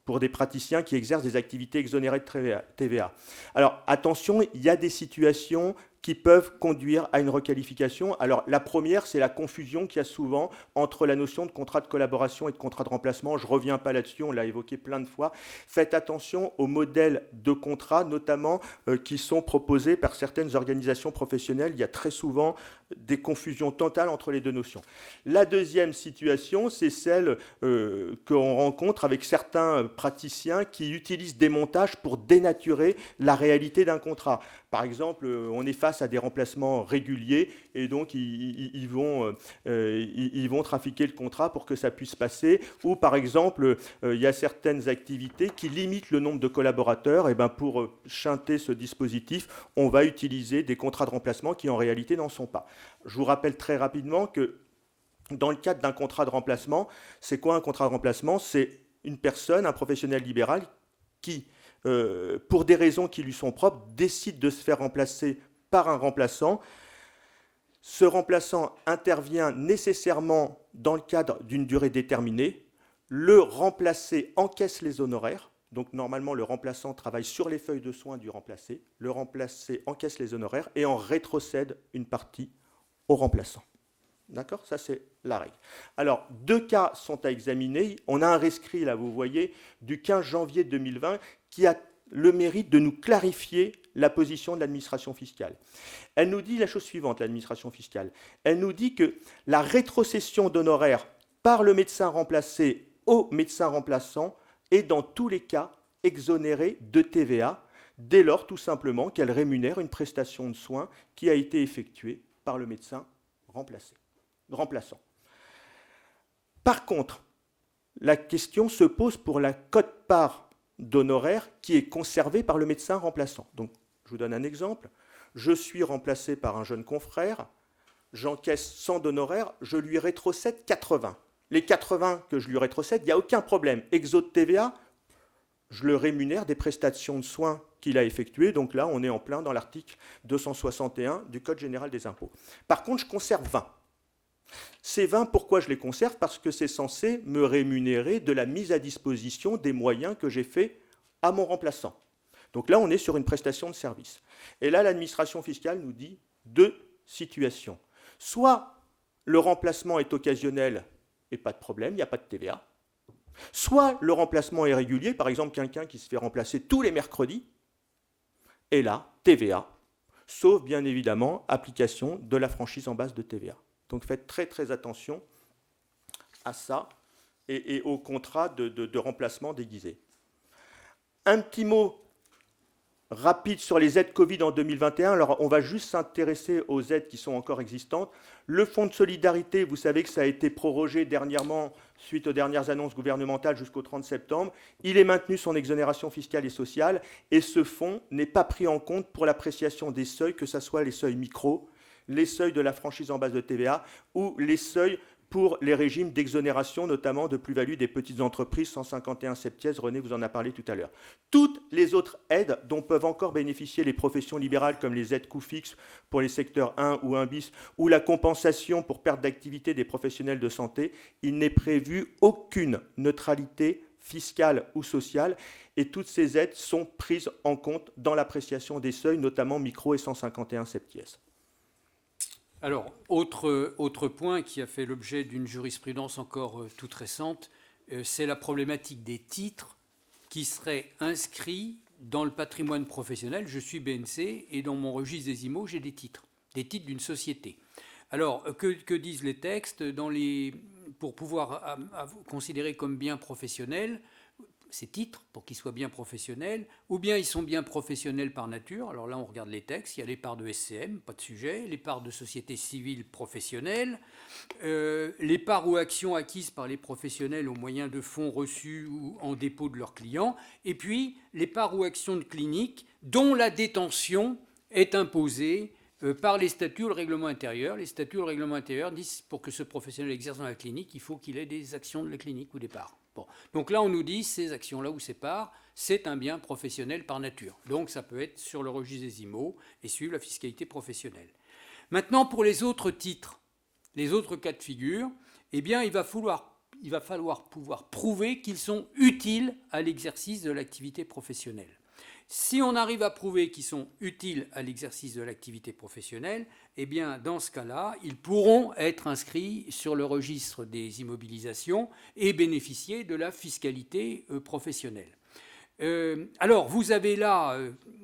pour des praticiens qui exercent des activités exonérées de TVA. Alors attention, il y a des situations qui peuvent conduire à une requalification. Alors la première, c'est la confusion qu'il y a souvent entre la notion de contrat de collaboration et de contrat de remplacement. Je ne reviens pas là-dessus, on l'a évoqué plein de fois. Faites attention aux modèles de contrat, notamment qui sont proposés par certaines organisations professionnelles. Il y a très souvent des confusions totales entre les deux notions. La deuxième situation, c'est celle qu'on rencontre avec certains praticiens qui utilisent des montages pour dénaturer la réalité d'un contrat. Par exemple, on est face à des remplacements réguliers et donc ils vont trafiquer le contrat pour que ça puisse passer. Ou par exemple, il y a certaines activités qui limitent le nombre de collaborateurs. Et pour chanter ce dispositif, on va utiliser des contrats de remplacement qui en réalité n'en sont pas. Je vous rappelle très rapidement que dans le cadre d'un contrat de remplacement, c'est quoi un contrat de remplacement? C'est une personne, un professionnel libéral qui, pour des raisons qui lui sont propres, décide de se faire remplacer par un remplaçant. Ce remplaçant intervient nécessairement dans le cadre d'une durée déterminée. Le remplacé encaisse les honoraires. Donc normalement, le remplaçant travaille sur les feuilles de soins du remplacé. Le remplacé encaisse les honoraires et en rétrocède une partie au remplaçant. D'accord? Ça, c'est la règle. Alors, 2 cas sont à examiner. On a un rescrit, là, vous voyez, du 15 janvier 2020, qui a le mérite de nous clarifier la position de l'administration fiscale. Elle nous dit la chose suivante, l'administration fiscale. Elle nous dit que la rétrocession d'honoraires par le médecin remplacé au médecin remplaçant est dans tous les cas exonérée de TVA, dès lors, tout simplement, qu'elle rémunère une prestation de soins qui a été effectuée par le médecin remplaçant. Par contre, la question se pose pour la quote-part d'honoraires qui est conservée par le médecin remplaçant. Donc, je vous donne un exemple. Je suis remplacé par un jeune confrère, j'encaisse 100 d'honoraires, je lui rétrocède 80. Les 80 que je lui rétrocède, il n'y a aucun problème. Exode TVA, je le rémunère des prestations de soins qu'il a effectuées. Donc là, on est en plein dans l'article 261 du Code général des impôts. Par contre, je conserve 20. Ces 20, pourquoi je les conserve? Parce que c'est censé me rémunérer de la mise à disposition des moyens que j'ai faits à mon remplaçant. Donc là, on est sur une prestation de service. Et là, l'administration fiscale nous dit 2 situations. Soit le remplacement est occasionnel et pas de problème, il n'y a pas de TVA. Soit le remplacement est régulier, par exemple quelqu'un qui se fait remplacer tous les mercredis, et là, TVA, sauf bien évidemment application de la franchise en base de TVA. Donc faites très très attention à ça et au contrat de remplacement déguisé. Un petit mot rapide sur les aides Covid en 2021. Alors, on va juste s'intéresser aux aides qui sont encore existantes. Le fonds de solidarité, vous savez que ça a été prorogé dernièrement suite aux dernières annonces gouvernementales jusqu'au 30 septembre. Il est maintenu son exonération fiscale et sociale et ce fonds n'est pas pris en compte pour l'appréciation des seuils, que ce soit les seuils micro, les seuils de la franchise en base de TVA ou les seuils pour les régimes d'exonération, notamment de plus-value des petites entreprises 151 septies. René vous en a parlé tout à l'heure. Toutes les autres aides dont peuvent encore bénéficier les professions libérales, comme les aides coûts fixes pour les secteurs 1 ou 1 bis, ou la compensation pour perte d'activité des professionnels de santé, il n'est prévu aucune neutralité fiscale ou sociale, et toutes ces aides sont prises en compte dans l'appréciation des seuils, notamment micro et 151 septies. Alors, autre point qui a fait l'objet d'une jurisprudence encore toute récente, c'est la problématique des titres qui seraient inscrits dans le patrimoine professionnel. Je suis BNC et dans mon registre des IMO, j'ai des titres d'une société. Alors, que disent les textes pour pouvoir considérer comme bien professionnel ces titres, pour qu'ils soient bien professionnels, ou bien ils sont bien professionnels par nature. Alors là, on regarde les textes, il y a les parts de SCM, pas de sujet, les parts de société civile professionnelle, les parts ou actions acquises par les professionnels au moyen de fonds reçus ou en dépôt de leurs clients, et puis les parts ou actions de clinique dont la détention est imposée par les statuts ou le règlement intérieur. Les statuts ou le règlement intérieur disent pour que ce professionnel exerce dans la clinique, il faut qu'il ait des actions de la clinique ou des parts. Bon. Donc là, on nous dit ces actions-là ou ces parts, c'est un bien professionnel par nature. Donc ça peut être sur le registre des IMO et suivre la fiscalité professionnelle. Maintenant, pour les autres titres, les autres cas de figure, eh bien, il va falloir pouvoir prouver qu'ils sont utiles à l'exercice de l'activité professionnelle. Si on arrive à prouver qu'ils sont utiles à l'exercice de l'activité professionnelle, eh bien, dans ce cas-là, ils pourront être inscrits sur le registre des immobilisations et bénéficier de la fiscalité professionnelle. Alors, vous avez là,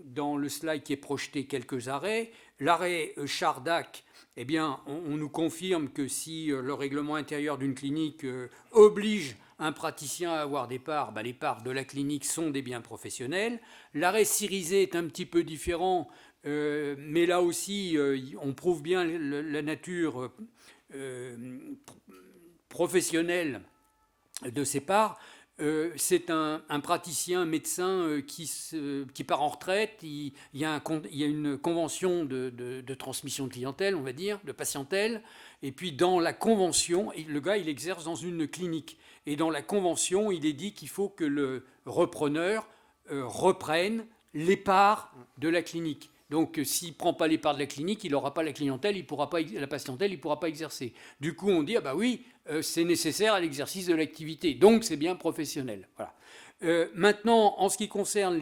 dans le slide qui est projeté, quelques arrêts. L'arrêt Chardac, eh bien, on nous confirme que si le règlement intérieur d'une clinique oblige un praticien à avoir des parts, les parts de la clinique sont des biens professionnels. L'arrêt Syrisé est un petit peu différent, mais là aussi, on prouve bien la nature professionnelle de ces parts. C'est un praticien, médecin qui part en retraite. Il y a une convention de transmission de clientèle, on va dire, de patientèle. Et puis dans la convention, le gars, il exerce dans une clinique. Et dans la convention, il est dit qu'il faut que le repreneur reprenne les parts de la clinique. Donc, s'il ne prend pas les parts de la clinique, il n'aura pas la clientèle, la patientèle, il ne pourra pas exercer. Du coup, on dit, ah bah oui, c'est nécessaire à l'exercice de l'activité. Donc, c'est bien professionnel. Voilà. Maintenant, en ce qui concerne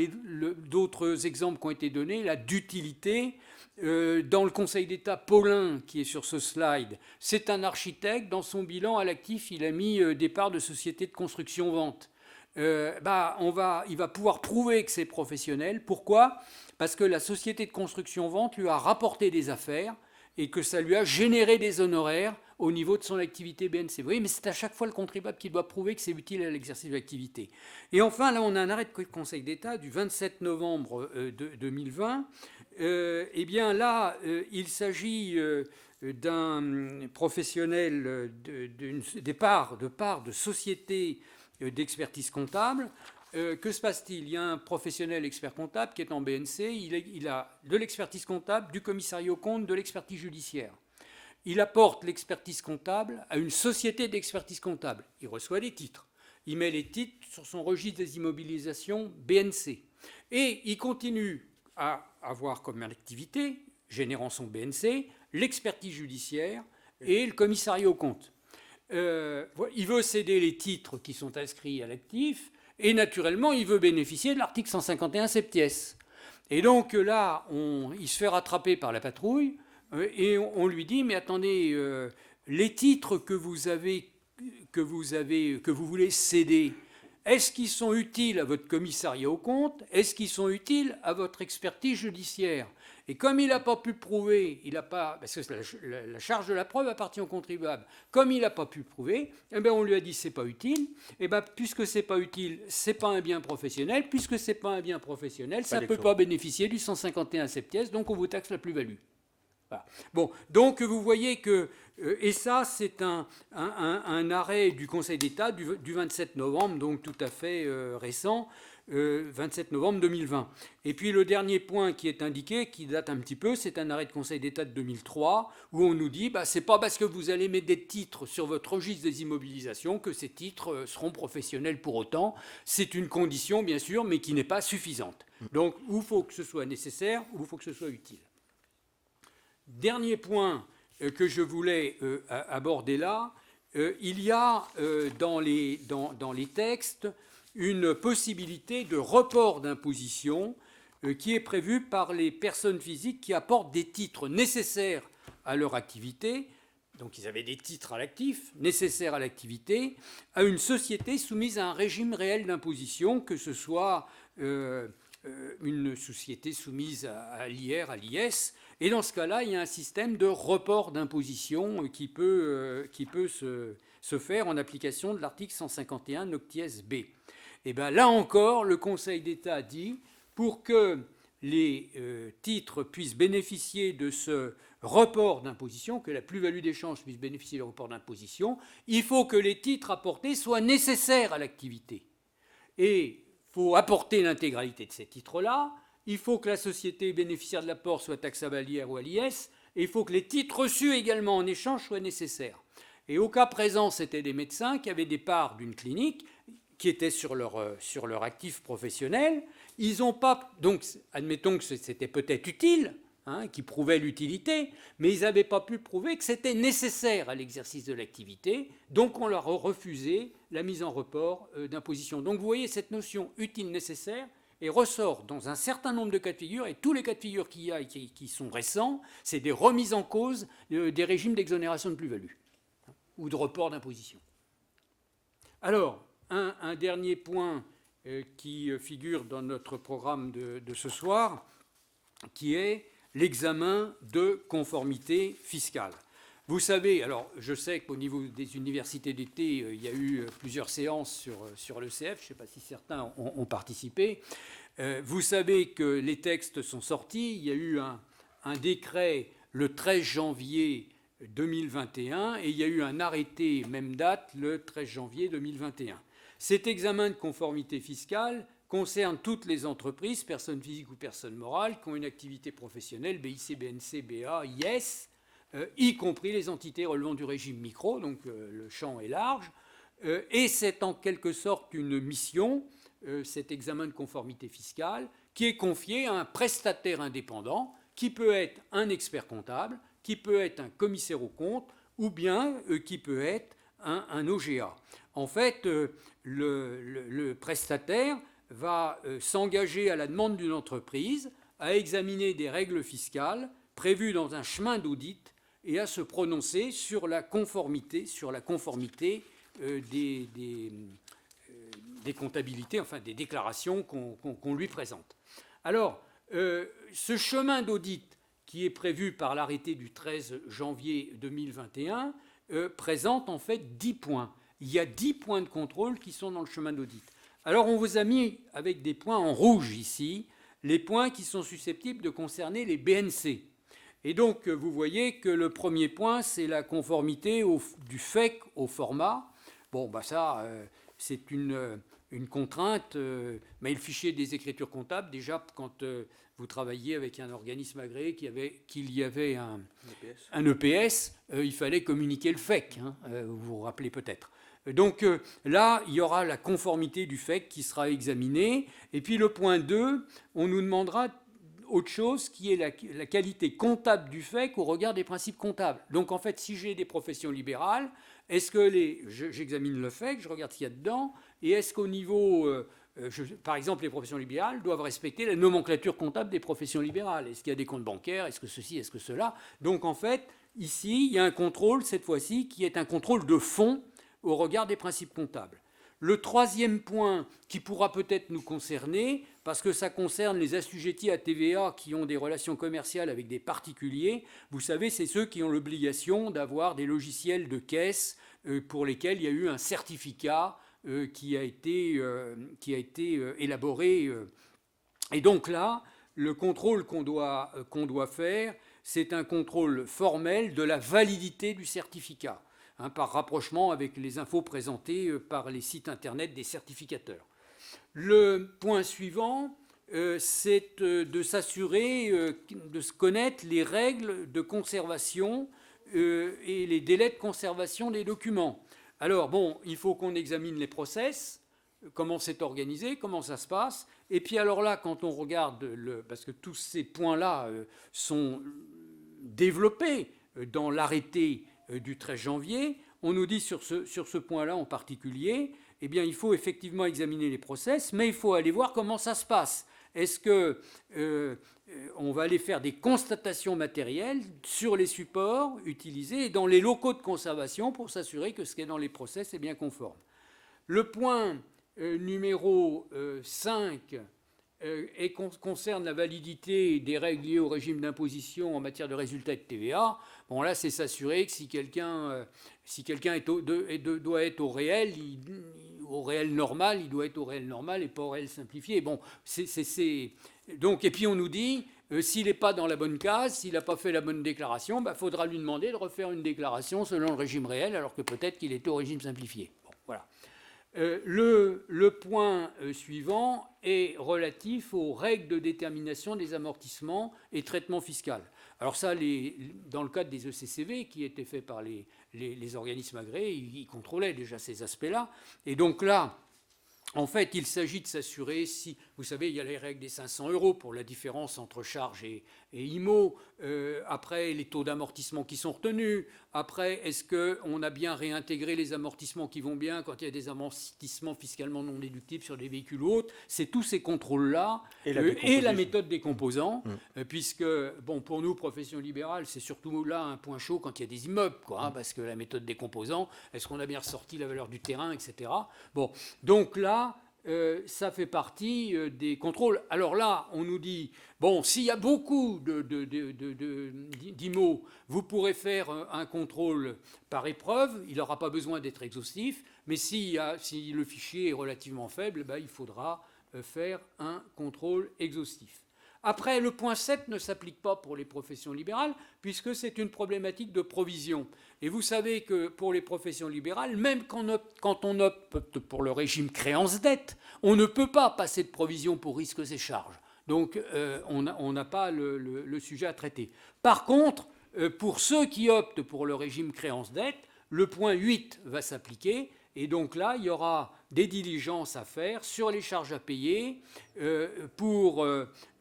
d'autres exemples qui ont été donnés, la d'utilité, dans le Conseil d'État, Paulin, qui est sur ce slide, c'est un architecte. Dans son bilan à l'actif, il a mis des parts de sociétés de construction-vente. Il va pouvoir prouver que c'est professionnel. Pourquoi ? Parce que la société de construction-vente lui a rapporté des affaires et que ça lui a généré des honoraires au niveau de son activité BNC. Vous voyez, mais c'est à chaque fois le contribuable qui doit prouver que c'est utile à l'exercice de l'activité. Et enfin, là, on a un arrêt de Conseil d'État du 27 novembre 2020. Eh bien là, il s'agit d'un professionnel des parts de sociétés d'expertise comptable. Que se passe-t-il ? Il y a un professionnel expert comptable qui est en BNC. Il a de l'expertise comptable, du commissariat aux comptes, de l'expertise judiciaire. Il apporte l'expertise comptable à une société d'expertise comptable. Il reçoit des titres. Il met les titres sur son registre des immobilisations BNC. Et il continue à avoir comme activité, générant son BNC, l'expertise judiciaire et le commissariat aux comptes. Il veut céder les titres qui sont inscrits à l'actif et naturellement, il veut bénéficier de l'article 151 septies. Et donc là, il se fait rattraper par la patrouille et on lui dit « Mais attendez, les titres que vous avez que vous voulez céder, est-ce qu'ils sont utiles à votre commissariat aux comptes? Est-ce qu'ils sont utiles à votre expertise judiciaire? Et comme il n'a pas pu prouver, parce que la charge de la preuve appartient au contribuable, comme il n'a pas pu prouver, eh bien on lui a dit c'est pas utile. Eh bien, puisque c'est pas utile, c'est pas un bien professionnel. Puisque c'est pas un bien professionnel, ça ne peut pas bénéficier du 151 septies, donc on vous taxe la plus-value. Voilà. Bon, donc vous voyez que, et ça c'est un arrêt du Conseil d'État du 27 novembre, donc tout à fait récent, 27 novembre 2020. Et puis le dernier point qui est indiqué, qui date un petit peu, c'est un arrêt de Conseil d'État de 2003, où on nous dit, c'est pas parce que vous allez mettre des titres sur votre registre des immobilisations que ces titres seront professionnels pour autant. C'est une condition, bien sûr, mais qui n'est pas suffisante. Donc, ou il faut que ce soit nécessaire, ou il faut que ce soit utile. Dernier point que je voulais aborder là, il y a dans les textes une possibilité de report d'imposition qui est prévue par les personnes physiques qui apportent des titres nécessaires à leur activité. Donc ils avaient des titres à l'actif, nécessaires à l'activité, à une société soumise à un régime réel d'imposition, que ce soit une société soumise à l'IR, à l'IS. Et dans ce cas-là, il y a un système de report d'imposition qui peut se faire en application de l'article 151 nocties B. Et bien là encore, le Conseil d'État dit, pour que les titres puissent bénéficier de ce report d'imposition, que la plus-value d'échange puisse bénéficier du report d'imposition, il faut que les titres apportés soient nécessaires à l'activité. Et il faut apporter l'intégralité de ces titres-là. Il faut que la société bénéficiaire de l'apport soit taxable à l'IR ou à l'IS, et il faut que les titres reçus également en échange soient nécessaires. Et au cas présent, c'était des médecins qui avaient des parts d'une clinique qui étaient sur leur actif professionnel. Ils n'ont pas, donc admettons que c'était peut-être utile, qui prouvait l'utilité, mais ils n'avaient pas pu prouver que c'était nécessaire à l'exercice de l'activité, donc on leur a refusé la mise en report d'imposition. Donc vous voyez cette notion utile-nécessaire, et ressort dans un certain nombre de cas de figure, et tous les cas de figure qu'il y a et qui sont récents, c'est des remises en cause des régimes d'exonération de plus-value ou de report d'imposition. Alors, un dernier point qui figure dans notre programme de ce soir, qui est l'examen de conformité fiscale. Vous savez, alors je sais qu'au niveau des universités d'été, il y a eu plusieurs séances sur l'ECF, je ne sais pas si certains ont participé. Vous savez que les textes sont sortis, il y a eu un décret le 13 janvier 2021 et il y a eu un arrêté, même date, le 13 janvier 2021. Cet examen de conformité fiscale concerne toutes les entreprises, personnes physiques ou personnes morales, qui ont une activité professionnelle, BIC, BNC, BA, IS, y compris les entités relevant du régime micro, donc le champ est large, et c'est en quelque sorte une mission, cet examen de conformité fiscale, qui est confié à un prestataire indépendant, qui peut être un expert comptable, qui peut être un commissaire aux comptes, ou bien qui peut être un OGA. En fait, le prestataire va s'engager à la demande d'une entreprise à examiner des règles fiscales prévues dans un chemin d'audit et à se prononcer sur la conformité des comptabilités, enfin des déclarations qu'on lui présente. Alors, ce chemin d'audit qui est prévu par l'arrêté du 13 janvier 2021 présente en fait 10 points. Il y a 10 points de contrôle qui sont dans le chemin d'audit. Alors, on vous a mis avec des points en rouge ici, les points qui sont susceptibles de concerner les BNC. Et donc, vous voyez que le premier point, c'est la conformité du FEC au format. Bon, ça, c'est une contrainte, mais le fichier des écritures comptables, déjà, quand vous travailliez avec un organisme agréé qu'il y avait un EPS, il fallait communiquer le FEC, vous vous rappelez peut-être. Donc là, il y aura la conformité du FEC qui sera examinée. Et puis le point 2, on nous demandera autre chose qui est la qualité comptable du FEC au regard des principes comptables. Donc en fait, si j'ai des professions libérales, est-ce que j'examine le FEC, je regarde ce qu'il y a dedans, et est-ce qu'au niveau, par exemple, les professions libérales doivent respecter la nomenclature comptable des professions libérales? Est-ce qu'il y a des comptes bancaires? Est-ce que ceci? Est-ce que cela? Donc en fait, ici, il y a un contrôle, cette fois-ci, qui est un contrôle de fond au regard des principes comptables. Le troisième point qui pourra peut-être nous concerner, parce que ça concerne les assujettis à TVA qui ont des relations commerciales avec des particuliers, vous savez, c'est ceux qui ont l'obligation d'avoir des logiciels de caisse pour lesquels il y a eu un certificat qui a été élaboré. Et donc là, le contrôle qu'on doit faire, c'est un contrôle formel de la validité du certificat, par rapprochement avec les infos présentées par les sites internet des certificateurs. Le point suivant, c'est de s'assurer de connaître les règles de conservation et les délais de conservation des documents. Alors, bon, il faut qu'on examine les process, comment c'est organisé, comment ça se passe. Et puis alors là, quand on regarde, parce que tous ces points-là sont développés dans l'arrêté du 13 janvier, on nous dit sur ce point-là en particulier, eh bien, il faut effectivement examiner les process, mais il faut aller voir comment ça se passe. Est-ce qu'on va aller faire des constatations matérielles sur les supports utilisés et dans les locaux de conservation pour s'assurer que ce qui est dans les process est bien conforme. Le point numéro 5 concerne la validité des règles liées au régime d'imposition en matière de résultats de TVA. Bon, là, c'est s'assurer que si quelqu'un doit être au réel, au réel normal, il doit être au réel normal et pas au réel simplifié. Bon, donc, et puis on nous dit, s'il n'est pas dans la bonne case, s'il n'a pas fait la bonne déclaration, il faudra lui demander de refaire une déclaration selon le régime réel, alors que peut-être qu'il était au régime simplifié. Bon, voilà. Le point suivant est relatif aux règles de détermination des amortissements et traitement fiscal. Alors ça, dans le cadre des ECCV qui étaient faits par les organismes agréés, ils contrôlaient déjà ces aspects-là. Et donc là, en fait, il s'agit de s'assurer si, vous savez, il y a les règles des 500 € pour la différence entre charges et IMO, après les taux d'amortissement qui sont retenus, après est-ce qu'on a bien réintégré les amortissements qui vont bien quand il y a des amortissements fiscalement non déductibles sur des véhicules ou autres, c'est tous ces contrôles-là et la méthode des composants, puisque, bon, pour nous, profession libérale, c'est surtout là un point chaud quand il y a des immeubles, quoi, parce que la méthode des composants, est-ce qu'on a bien ressorti la valeur du terrain, etc. Bon, donc là, ça fait partie des contrôles. Alors là, on nous dit, bon, s'il y a beaucoup d'IMO, vous pourrez faire un contrôle par épreuve, il n'aura pas besoin d'être exhaustif, mais si le fichier est relativement faible, il faudra faire un contrôle exhaustif. Après, le point 7 ne s'applique pas pour les professions libérales, puisque c'est une problématique de provision. Et vous savez que pour les professions libérales, même quand on opte pour le régime créance-dette, on ne peut pas passer de provision pour risques et charges. Donc, on n'a pas le sujet à traiter. Par contre, pour ceux qui optent pour le régime créance-dette, le point 8 va s'appliquer. Et donc là, il y aura des diligences à faire sur les charges à payer pour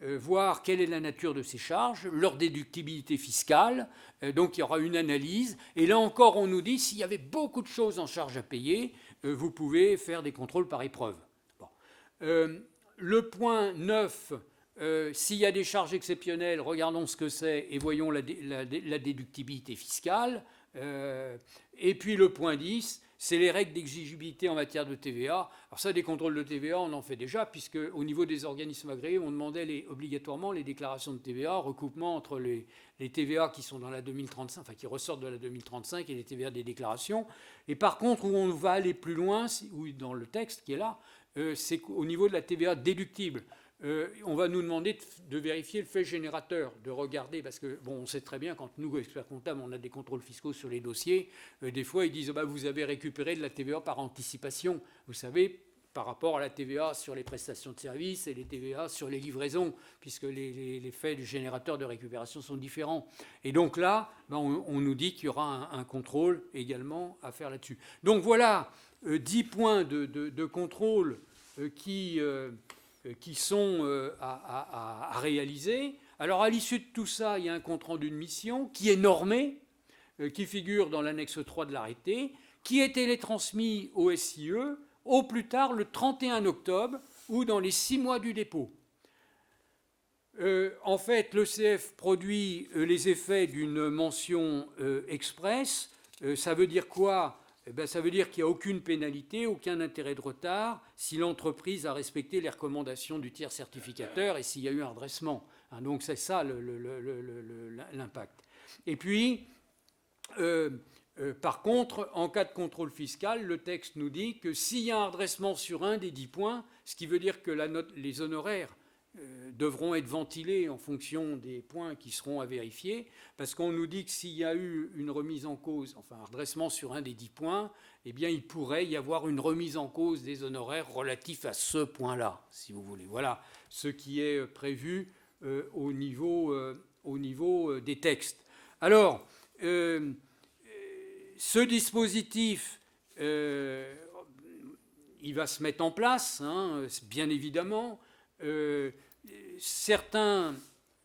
voir quelle est la nature de ces charges, leur déductibilité fiscale. Donc il y aura une analyse. Et là encore, on nous dit, s'il y avait beaucoup de choses en charges à payer, vous pouvez faire des contrôles par épreuve. Bon. Le point 9, s'il y a des charges exceptionnelles, regardons ce que c'est et voyons la déductibilité fiscale. Et puis le point 10, c'est les règles d'exigibilité en matière de TVA. Alors ça, des contrôles de TVA, on en fait déjà, puisque au niveau des organismes agréés, on demandait obligatoirement les déclarations de TVA, recoupement entre les TVA qui sont dans la 2035, enfin qui ressortent de la 2035 et les TVA des déclarations. Et par contre, où on va aller plus loin, ou dans le texte qui est là, c'est au niveau de la TVA déductible. On va nous demander de vérifier le fait générateur, de regarder, parce que, bon, on sait très bien, quand nous, experts comptables, on a des contrôles fiscaux sur les dossiers, des fois, ils disent, vous avez récupéré de la TVA par anticipation, vous savez, par rapport à la TVA sur les prestations de services et les TVA sur les livraisons, puisque les faits du générateur de récupération sont différents. Et donc là, on nous dit qu'il y aura un contrôle également à faire là-dessus. Donc voilà 10 points de contrôle qui sont à réaliser. Alors, à l'issue de tout ça, il y a un compte-rendu de mission qui est normé, qui figure dans l'annexe 3 de l'arrêté, qui est télétransmis au SIE au plus tard le 31 octobre ou dans les 6 mois du dépôt. En fait, l'ECF produit les effets d'une mention express. Ça veut dire quoi ? eh bien, ça veut dire qu'il n'y a aucune pénalité, aucun intérêt de retard si l'entreprise a respecté les recommandations du tiers certificateur et s'il y a eu un redressement. Donc c'est ça l'impact. Et puis, par contre, en cas de contrôle fiscal, le texte nous dit que s'il y a un redressement sur un des 10 points, ce qui veut dire que les honoraires devront être ventilés en fonction des points qui seront à vérifier, parce qu'on nous dit que s'il y a eu une remise en cause, enfin un redressement sur un des 10 points, eh bien il pourrait y avoir une remise en cause des honoraires relatifs à ce point-là, si vous voulez. Voilà ce qui est prévu au niveau des textes. Alors, ce dispositif, il va se mettre en place, bien évidemment. Certains,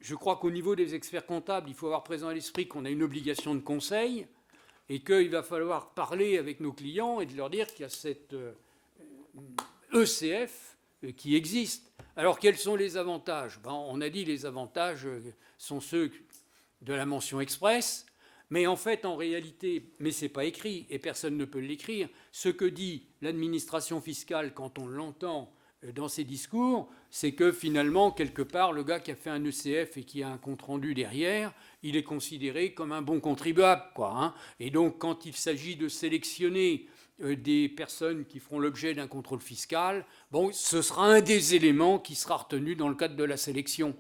je crois qu'au niveau des experts comptables, il faut avoir présent à l'esprit qu'on a une obligation de conseil et qu'il va falloir parler avec nos clients et de leur dire qu'il y a cette ECF qui existe. Alors, quels sont les avantages ? On a dit les avantages sont ceux de la mention express, mais en fait, en réalité, mais ce n'est pas écrit et personne ne peut l'écrire, ce que dit l'administration fiscale quand on l'entend dans ses discours, c'est que finalement, quelque part, le gars qui a fait un ECF et qui a un compte-rendu derrière, il est considéré comme un bon contribuable, quoi. Et donc, quand il s'agit de sélectionner des personnes qui feront l'objet d'un contrôle fiscal, bon, ce sera un des éléments qui sera retenu dans le cadre de la sélection.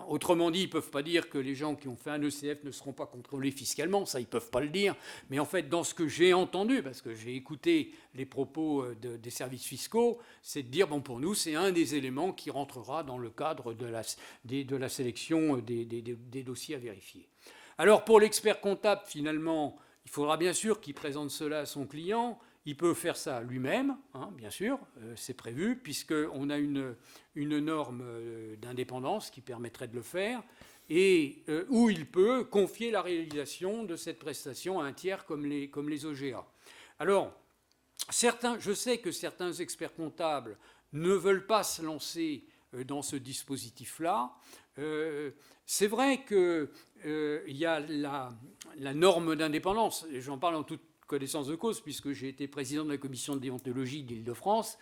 Autrement dit, ils ne peuvent pas dire que les gens qui ont fait un ECF ne seront pas contrôlés fiscalement, ça ils ne peuvent pas le dire, mais en fait dans ce que j'ai entendu, parce que j'ai écouté les propos des services fiscaux, c'est de dire, bon pour nous c'est un des éléments qui rentrera dans le cadre de la sélection des dossiers à vérifier. Alors pour l'expert comptable, finalement, il faudra bien sûr qu'il présente cela à son client. Il peut faire ça lui-même, bien sûr, c'est prévu, puisqu'on a une norme d'indépendance qui permettrait de le faire, et où il peut confier la réalisation de cette prestation à un tiers comme les OGA. Alors, je sais que certains experts comptables ne veulent pas se lancer dans ce dispositif-là. C'est vrai qu'il y a la norme d'indépendance, et j'en parle en toute connaissance de cause, puisque j'ai été président de la commission de déontologie d'Île-de-France,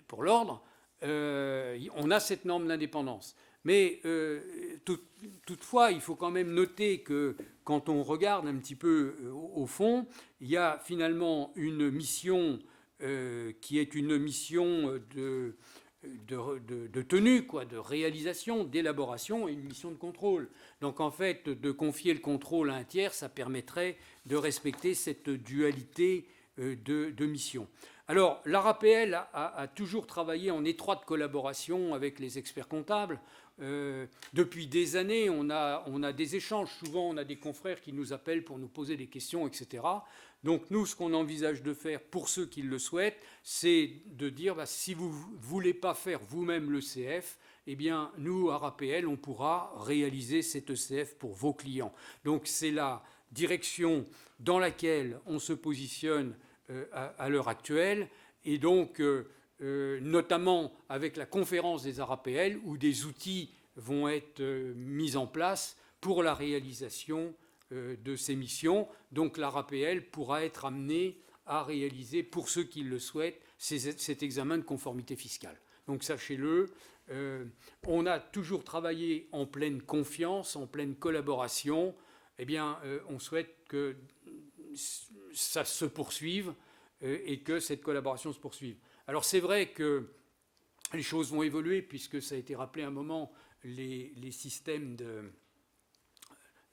pour l'ordre, on a cette norme d'indépendance. Mais toutefois, il faut quand même noter que quand on regarde un petit peu au fond, il y a finalement une mission qui est une mission de tenue, de réalisation, d'élaboration et une mission de contrôle. Donc en fait, de confier le contrôle à un tiers, ça permettrait de respecter cette dualité de mission. Alors, l'ARAPL a toujours travaillé en étroite collaboration avec les experts comptables. Depuis des années, on a des échanges. Souvent, on a des confrères qui nous appellent pour nous poser des questions, etc. Donc, nous, ce qu'on envisage de faire, pour ceux qui le souhaitent, c'est de dire, si vous ne voulez pas faire vous-même le CF, eh bien, nous, ARAPL, on pourra réaliser cet ECF pour vos clients. Donc, c'est la direction dans laquelle on se positionne à l'heure actuelle, et donc notamment avec la conférence des ARAPL, où des outils vont être mis en place pour la réalisation de ces missions. Donc l'ARAPL pourra être amené à réaliser, pour ceux qui le souhaitent, cet examen de conformité fiscale. Donc sachez-le, on a toujours travaillé en pleine confiance, en pleine collaboration. Eh bien, on souhaite que ça se poursuive et que cette collaboration se poursuive. Alors c'est vrai que les choses vont évoluer, puisque ça a été rappelé à un moment, les systèmes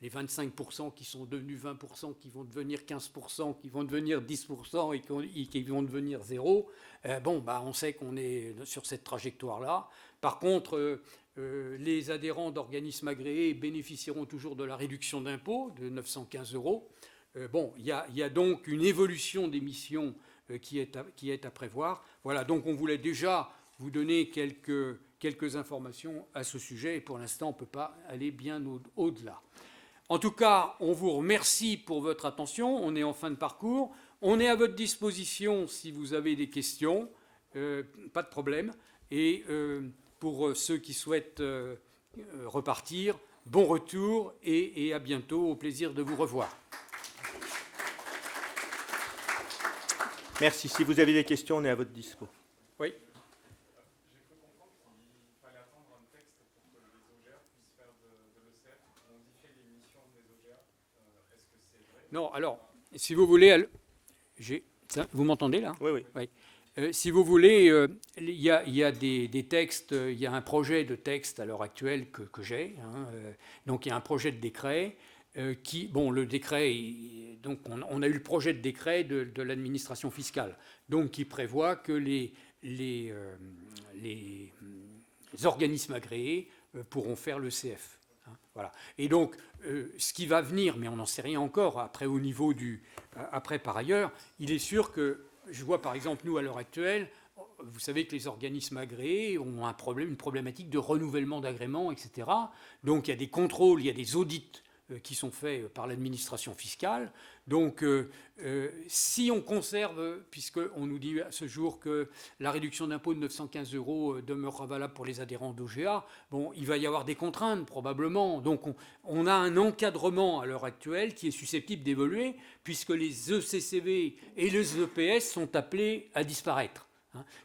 les 25% qui sont devenus 20%, qui vont devenir 15%, qui vont devenir 10% et qui vont devenir 0. On sait qu'on est sur cette trajectoire-là. Par contre, les adhérents d'organismes agréés bénéficieront toujours de la réduction d'impôt de 915 €. Il y a donc une évolution des missions qui est à prévoir. Voilà, donc on voulait déjà vous donner quelques informations à ce sujet, et pour l'instant, on ne peut pas aller bien au-delà. En tout cas, on vous remercie pour votre attention. On est en fin de parcours. On est à votre disposition si vous avez des questions. Pas de problème. Et pour ceux qui souhaitent repartir, bon retour et à bientôt. Au plaisir de vous revoir. Merci. Si vous avez des questions, on est à votre dispo. Oui. Non, alors, si vous voulez, vous m'entendez là? Oui, oui. Oui. Si vous voulez, il y a des textes, il y a un projet de texte à l'heure actuelle que j'ai. Donc il y a un projet de décret qui, bon, le décret, donc on a eu le projet de décret de l'administration fiscale, donc qui prévoit que les organismes agréés pourront faire le CF. Voilà. Et donc, ce qui va venir, mais on n'en sait rien encore, après au niveau après par ailleurs, il est sûr que, je vois par exemple, nous, à l'heure actuelle, vous savez que les organismes agréés ont une problématique de renouvellement d'agrément, etc. Donc, il y a des contrôles, il y a des audits qui sont faits par l'administration fiscale. Donc, si on conserve, puisqu'on nous dit à ce jour que la réduction d'impôt de 915 € demeurera valable pour les adhérents d'OGA, bon, il va y avoir des contraintes probablement. Donc, on a un encadrement à l'heure actuelle qui est susceptible d'évoluer, puisque les ECCV et les EPS sont appelés à disparaître.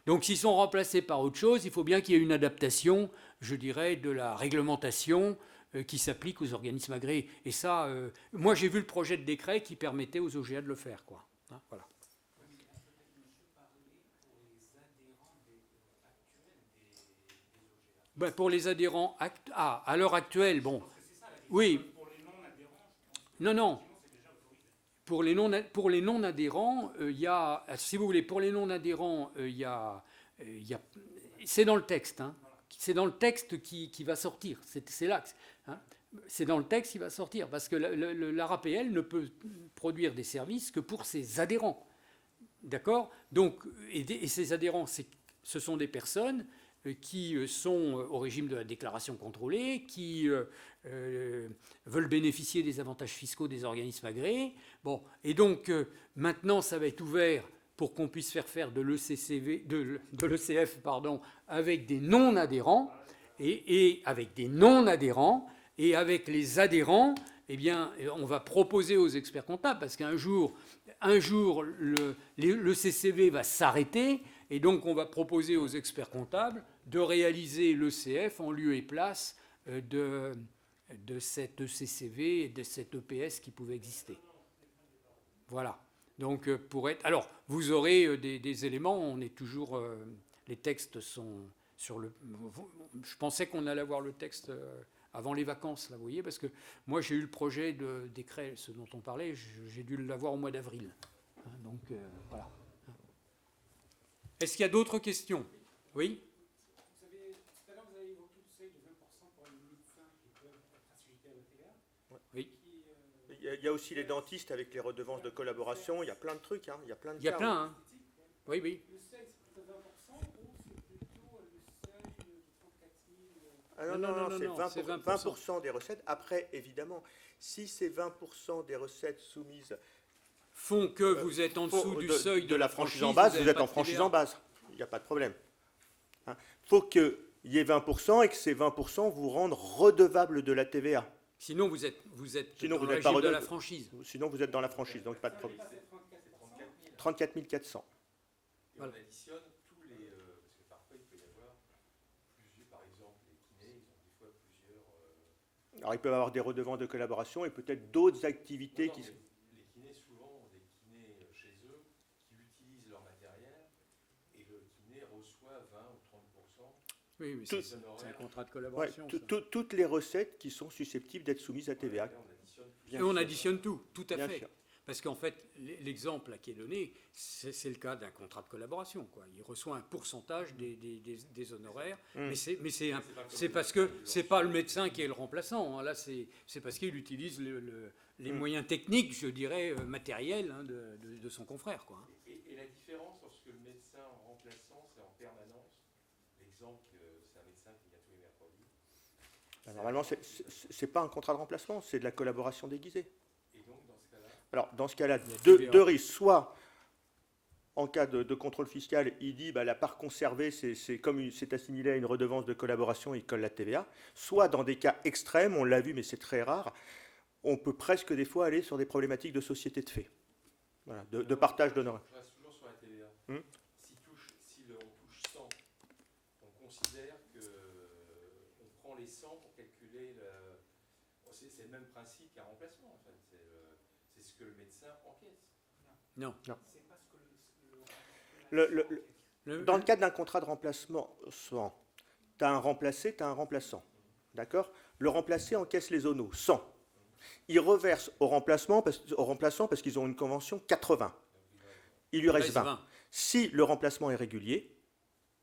Donc, s'ils sont remplacés par autre chose, il faut bien qu'il y ait une adaptation, je dirais, de la réglementation qui s'applique aux organismes agréés. Et ça, moi j'ai vu le projet de décret qui permettait aux OGA de le faire, quoi. Voilà. Ben, pour les adhérents à l'heure actuelle, bon, oui. Non. Pour les non-adhérents, il y a, si vous voulez, pour les non-adhérents, il y a c'est dans le texte, hein. C'est dans le texte qui va sortir. C'est là. C'est dans le texte qui va sortir. Parce que l'ARAPL ne peut produire des services que pour ses adhérents. D'accord ? Donc, et ces adhérents, ce sont des personnes qui sont au régime de la déclaration contrôlée, qui veulent bénéficier des avantages fiscaux des organismes agréés. Bon, et donc, maintenant, ça va être ouvert pour qu'on puisse faire de l'ECF avec des non-adhérents, et avec des non-adhérents, et avec les adhérents, eh bien, on va proposer aux experts comptables, parce qu'un jour, le CCV va s'arrêter, et donc on va proposer aux experts comptables de réaliser l'ECF en lieu et place de cette ECCV et de cette EPS qui pouvait exister. Voilà. Donc, alors, vous aurez des éléments, on est toujours... les textes sont sur le... Je pensais qu'on allait avoir le texte avant les vacances, là, vous voyez, parce que moi, j'ai eu le projet de décret, ce dont on parlait, j'ai dû l'avoir au mois d'avril. Donc, voilà. Est-ce qu'il y a d'autres questions? Oui. Tout à l'heure, vous avez évoqué le seuil de 20% pour les médecins qui peuvent être assujettis à l'OTVA. Oui. Il y a aussi les dentistes avec les redevances de collaboration. Il y a plein de trucs. Hein. Il y a plein de Il y a plein. Hein. Oui. Le seuil, c'est plutôt 20% ou c'est plutôt le seuil de 34 000 non, c'est 20% des recettes. Après, évidemment, si ces 20% des recettes soumises font que vous êtes en dessous du seuil de la franchise en base, vous êtes en franchise en base. Il n'y a pas de problème. Il faut qu'il y ait 20% et que ces 20% vous rendent redevable de la TVA. Sinon, vous êtes Sinon, dans vous le n'êtes pas régime de la franchise. Sinon, vous êtes dans la franchise, donc pas de problème. 34 400. Et on additionne tous les... parce que parfois, il peut y avoir plusieurs... Par exemple, les kinés, ils ont des fois plusieurs... Alors, ils peuvent avoir des redevances de collaboration et peut-être d'autres activités qui... Les kinés, souvent, ont des kinés chez eux qui utilisent leur matériel et le kiné reçoit 20 ou 30%. Oui, mais c'est un contrat de collaboration. Toutes les recettes qui sont susceptibles d'être soumises à TVA. Et on additionne tout à Bien fait. sûr. Parce qu'en fait, l'exemple qui est donné, c'est le cas d'un contrat de collaboration, quoi. Il reçoit un pourcentage des honoraires, mais c'est parce que c'est pas le médecin qui est le remplaçant. Hein. Là, c'est parce qu'il utilise les moyens techniques, je dirais, matériels, hein, de son confrère, quoi. Et la différence lorsque le médecin remplaçant, c'est en permanence. L'exemple, c'est un médecin qui vient tous les mercredis. Normalement, c'est pas un contrat de remplacement, c'est de la collaboration déguisée. Et donc, dans ce cas-là... Alors, dans ce cas-là, deux risques. Soit, en cas de contrôle fiscal, il dit la part conservée, c'est comme c'est assimilé à une redevance de collaboration, il colle la TVA. Soit, dans des cas extrêmes, on l'a vu, mais c'est très rare, on peut presque des fois aller sur des problématiques de société de fait. Voilà, de partage d'honoraires. Je reste toujours sur la TVA. Hmm. Si on touche 100, on considère qu'on prend les 100 pour calculer c'est le même principe qu'un remplacement, en fait. C'est ce que le médecin encaisse. Non. C'est pas ce que Dans le cadre d'un contrat de remplacement, tu as un remplacé, tu as un remplaçant. D'accord? Le remplacé encaisse les zonos, 100. Il reverse au remplaçant parce qu'ils ont une convention 80. Il lui reste 20. Si le remplacement est régulier,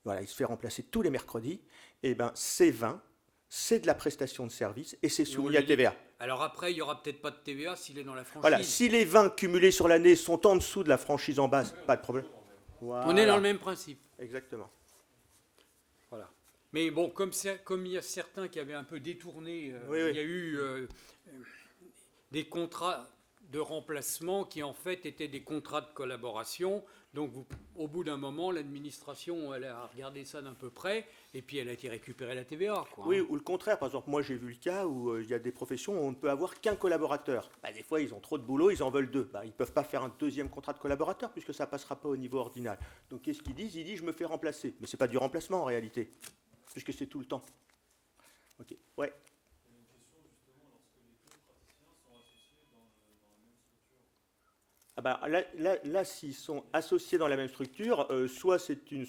voilà, il se fait remplacer tous les mercredis, et ben ces 20, c'est de la prestation de service et c'est soumis à TVA. Alors après, il n'y aura peut-être pas de TVA s'il est dans la franchise. Voilà, si les 20 cumulés sur l'année sont en dessous de la franchise en base, pas de problème. Voilà. On est dans le même principe. Exactement. Voilà. Mais bon, comme il y a certains qui avaient un peu détourné, Oui. il y a eu des contrats de remplacement qui en fait étaient des contrats de collaboration. Donc au bout d'un moment, l'administration elle a regardé ça d'un peu près et puis elle a été récupérer la TVA. Quoi, Oui, ou le contraire. Par exemple, moi j'ai vu le cas où il y a des professions où on ne peut avoir qu'un collaborateur. Bah, des fois, ils ont trop de boulot, ils en veulent deux. Bah, ils ne peuvent pas faire un deuxième contrat de collaborateur puisque ça ne passera pas au niveau ordinal. Donc qu'est-ce qu'ils disent? Ils disent je me fais remplacer. Mais ce n'est pas du remplacement en réalité, puisque c'est tout le temps. Ok. Ouais. Ah bah, là, s'ils sont associés dans la même structure, soit c'est une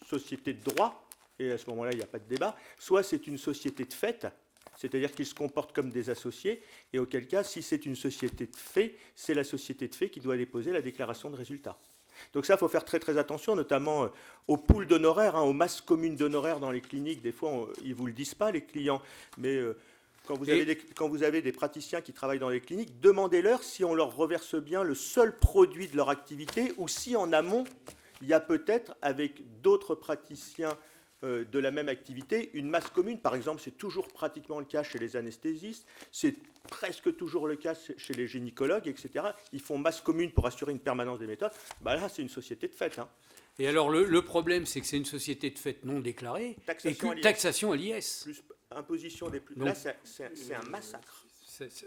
société de droit, et à ce moment-là, il n'y a pas de débat, soit c'est une société de fait, c'est-à-dire qu'ils se comportent comme des associés, et auquel cas, si c'est une société de fait, c'est la société de fait qui doit déposer la déclaration de résultat. Donc ça, il faut faire très très attention, notamment aux poules d'honoraires, aux masses communes d'honoraires dans les cliniques. Des fois, ils ne vous le disent pas, les clients, mais quand vous avez des praticiens qui travaillent dans les cliniques, demandez-leur si on leur reverse bien le seul produit de leur activité ou si en amont, il y a peut-être, avec d'autres praticiens de la même activité, une masse commune. Par exemple, c'est toujours pratiquement le cas chez les anesthésistes, c'est presque toujours le cas chez les gynécologues, etc. Ils font masse commune pour assurer une permanence des méthodes. Bah là, c'est une société de fait. Hein. Et alors le problème, c'est que c'est une société de fait non déclarée et taxation à l'IS. Plus imposition des plus. Donc, là, c'est un massacre.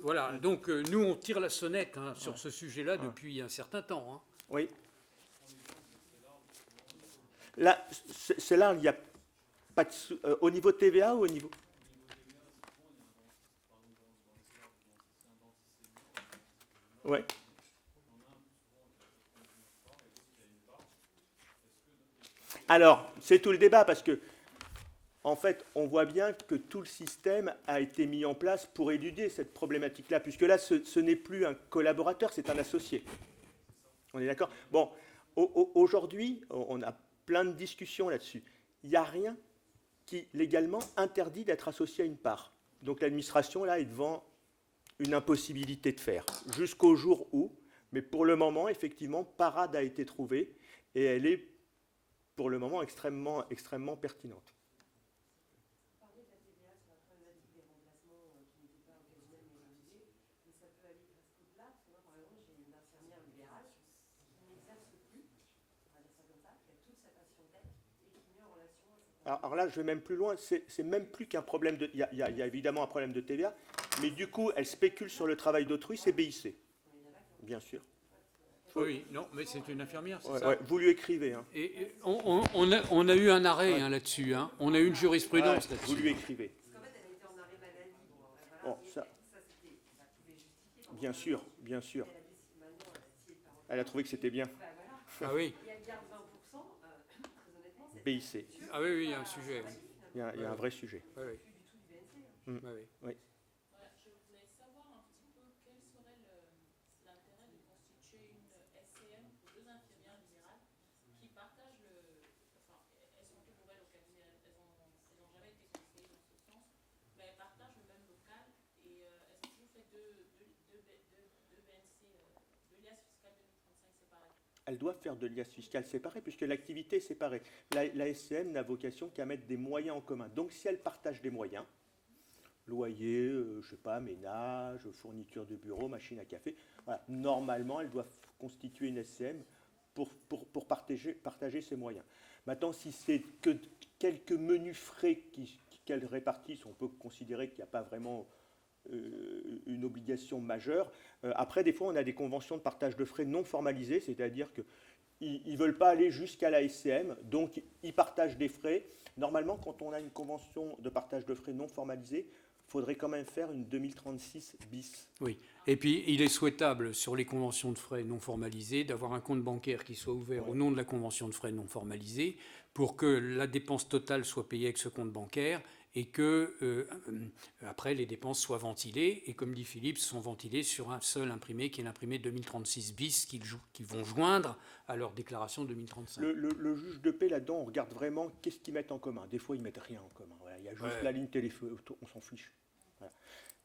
Voilà. Donc nous, on tire la sonnette sur ce sujet-là depuis un certain temps. Hein. Oui. Là, c'est là, il n'y a pas de au niveau TVA ou au niveau. Ouais. Alors, c'est tout le débat parce que, en fait, on voit bien que tout le système a été mis en place pour éluder cette problématique-là, puisque là, ce n'est plus un collaborateur, c'est un associé. On est d'accord? Bon, aujourd'hui, on a plein de discussions là-dessus. Il n'y a rien qui, légalement, interdit d'être associé à une part. Donc l'administration, là, est devant une impossibilité de faire, jusqu'au jour où, mais pour le moment, effectivement, parade a été trouvée, et elle est, pour le moment, extrêmement, extrêmement pertinente. Vous parlez de la TVA sur la problématique des remplacements qui n'étaient pas occasionnels mais réguliers, mais ça peut aller presque au-delà, parce que moi, par exemple, j'ai une infirmière libérale qui n'exerce plus, on va dire ça comme ça, qui a toute sa patientèle et qui met en relation à cette... Alors là, je vais même plus loin, c'est même plus qu'un problème de... Il y a évidemment un problème de TVA, mais du coup, elle spécule sur le travail d'autrui, c'est BIC. Bien sûr. Oui, non, mais c'est une infirmière, c'est ça. Ouais, vous lui écrivez. Hein. Et on a eu un arrêt là-dessus. Hein. On a eu une jurisprudence là-dessus. Vous lui écrivez. Parce qu'en fait, elle était en arrêt maladie. Bon, voilà, Bon, ça pouvait justifier. bien sûr, bien sûr. Elle a décidé maintenant, elle a essayé de faire... Elle a trouvé que c'était bien. Bah, voilà. Ah oui. Et elle garde 20%, très honnêtement, c'est... BIC. Ah oui, oui, il y a un sujet. Oui. Il y a un vrai sujet. Oui, oui. plus du tout du BNC. Oui, oui. Oui. Voilà, je voulais savoir un petit peu quel serait l'intérêt de constituer une SCM pour deux infirmières libérales qui partagent enfin, elles sont toutes nouvelles au cabinet, elles n'ont jamais été conseillées dans ce sens, mais elles partagent le même local et elles ont toujours fait deux BNC, deux liasses fiscales 2035 séparées. Elles doivent faire de liasses fiscales séparées puisque l'activité est séparée. La SCM n'a vocation qu'à mettre des moyens en commun. Donc si elles partagent des moyens, loyer, je ne sais pas, ménage, fourniture de bureau, machine à café, voilà, normalement elles doivent constituer une SCM pour partager ces moyens. Maintenant, si c'est que quelques menus frais qu'elles répartissent, on peut considérer qu'il n'y a pas vraiment une obligation majeure. Après, des fois, on a des conventions de partage de frais non formalisées, c'est-à-dire qu'ils ne veulent pas aller jusqu'à la SCM, donc ils partagent des frais. Normalement, quand on a une convention de partage de frais non formalisée, il faudrait quand même faire une 2036 bis. Oui, et puis il est souhaitable sur les conventions de frais non formalisées d'avoir un compte bancaire qui soit ouvert au nom de la convention de frais non formalisée pour que la dépense totale soit payée avec ce compte bancaire et que après les dépenses soient ventilées et comme dit Philippe, sont ventilées sur un seul imprimé qui est l'imprimé 2036 bis qu'ils vont joindre à leur déclaration 2035. Le juge de paix là-dedans, on regarde vraiment qu'est-ce qu'ils mettent en commun. Des fois, ils mettent rien en commun. Voilà, il y a juste la ligne téléphone, on s'en fiche. Voilà.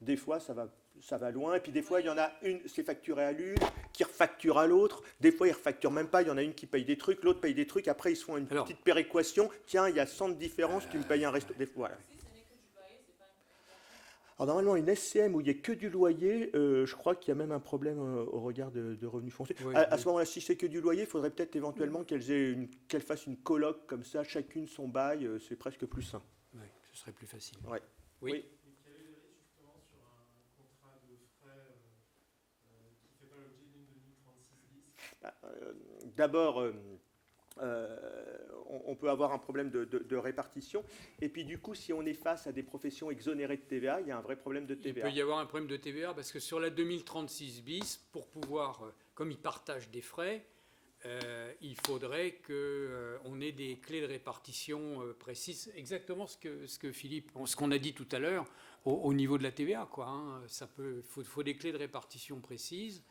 Des fois, ça va loin. Et puis des fois, il y en a une, c'est facturé à l'une, qui refacture à l'autre. Des fois, ils ne refacturent même pas. Il y en a une qui paye des trucs, l'autre paye des trucs. Après, ils se font une petite péréquation. Tiens, il y a 100 de différence, tu me payes un resto. Voilà. Alors normalement, une SCM où il n'y a que du loyer, je crois qu'il y a même un problème au regard de revenus fonciers. Oui, à ce moment-là, si c'est que du loyer, il faudrait peut-être éventuellement qu'elles fassent une coloc comme ça, chacune son bail, c'est presque plus simple. Oui, ce serait plus facile. Ouais. Oui. Oui. Quel est le risque justement sur un contrat de frais qui ne fait pas l'objet d'une 2036 bis? D'abord, on peut avoir un problème de répartition. Et puis du coup, si on est face à des professions exonérées de TVA, il y a un vrai problème de Il TVA. peut y avoir un problème de TVA parce que sur la 2036 bis, pour pouvoir, comme ils partagent des frais, il faudrait qu'on ait des clés de répartition précises. Exactement ce que Philippe, ce qu'on a dit tout à l'heure au niveau de la TVA, quoi. Hein. Faut des clés de répartition précises.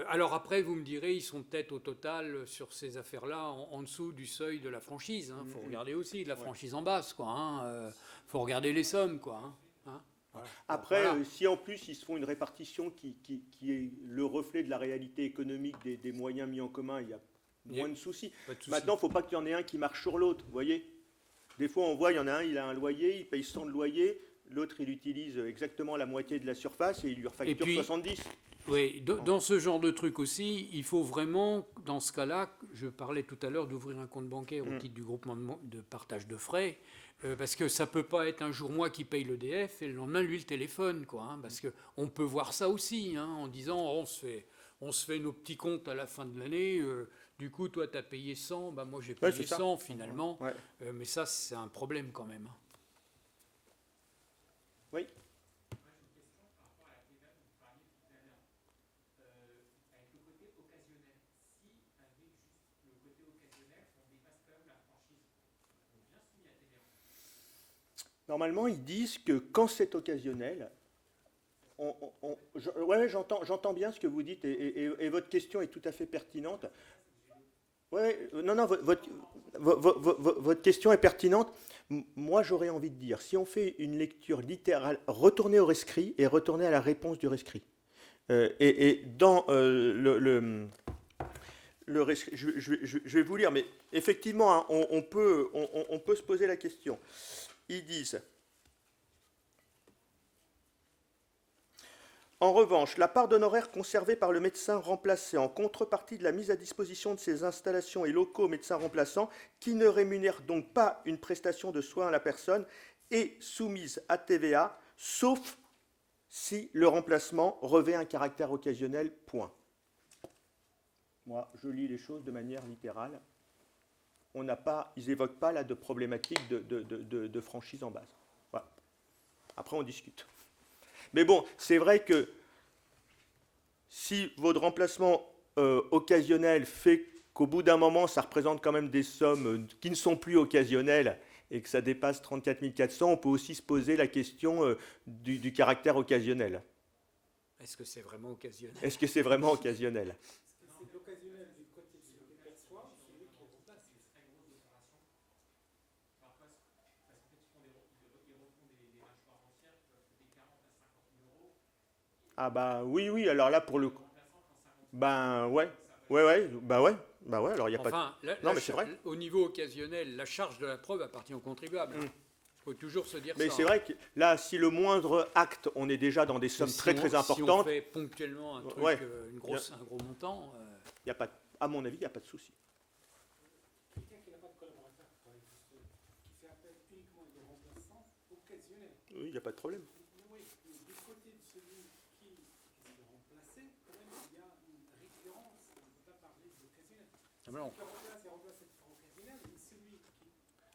Alors après, vous me direz, ils sont peut-être au total sur ces affaires-là en dessous du seuil de la franchise. Il faut regarder aussi de la franchise en basse, quoi. Faut regarder les sommes, quoi. Voilà. Après, Voilà. si en plus ils se font une répartition qui est le reflet de la réalité économique des moyens mis en commun, il y a moins de soucis. Pas de souci. Maintenant, il ne faut pas qu'il y en ait un qui marche sur l'autre, vous voyez. Des fois, on voit, il y en a un, il a un loyer, il paye 100 de loyer, l'autre, il utilise exactement la moitié de la surface et il lui refacture Et puis, 70. Oui, dans ce genre de truc aussi, il faut vraiment, dans ce cas-là, je parlais tout à l'heure d'ouvrir un compte bancaire au titre du groupement de partage de frais, parce que ça peut pas être un jour moi qui paye l'EDF et le lendemain lui le téléphone, quoi. Parce que on peut voir ça aussi, en disant on se fait nos petits comptes à la fin de l'année. Du coup, toi, tu as payé 100, bah moi j'ai payé 100 finalement. Ouais. Mais ça, c'est un problème quand même. Oui. Normalement, ils disent que quand c'est occasionnel, ouais, j'entends bien ce que vous dites et votre question est tout à fait pertinente. Ouais, non, votre question est pertinente. Moi, j'aurais envie de dire, si on fait une lecture littérale, retournez au rescrit et retournez à la réponse du rescrit. Et dans le rescrit, je vais vous lire, mais effectivement, hein, on peut se poser la question. Ils disent, en revanche, la part d'honoraires conservée par le médecin remplacé en contrepartie de la mise à disposition de ses installations et locaux au médecin remplaçant, qui ne rémunère donc pas une prestation de soins à la personne, est soumise à TVA, sauf si le remplacement revêt un caractère occasionnel, point. Moi, je lis les choses de manière littérale. Ils n'évoquent pas là de problématique de franchise en base. Voilà. Après, on discute. Mais bon, c'est vrai que si votre remplacement occasionnel fait qu'au bout d'un moment, ça représente quand même des sommes qui ne sont plus occasionnelles et que ça dépasse 34 400, on peut aussi se poser la question du caractère occasionnel. Est-ce que c'est vraiment occasionnel? Est-ce que c'est vraiment occasionnel? C'est l'occasionnel du côté de celui qui perçoit ou celui qui remplace? C'est très grosse opération. Parfois, parce qu'en fait, ils refont des mâchoires entières qui peuvent coûter 40 à 50 000 euros. Ah bah oui, alors là pour le coup. Ben ouais, alors il n'y a pas de... Enfin, Non, mais c'est vrai. au niveau occasionnel, la charge de la preuve appartient au contribuable. Il faut toujours se dire Mais ça. c'est vrai que là, si le moindre acte, on est déjà dans des sommes Si très on importantes, fait ponctuellement un truc, Ouais. un gros montant. y a pas, à mon avis, il n'y a pas de souci. Quelqu'un qui n'a pas de collaborateur, qui travaille tout seul, qui fait appel uniquement à des remplaçants occasionnels. Oui, il n'y a pas de problème. Oui, du côté de Ah, mais non. Ce qui remplace et remplace le différent occasionnel, mais celui qui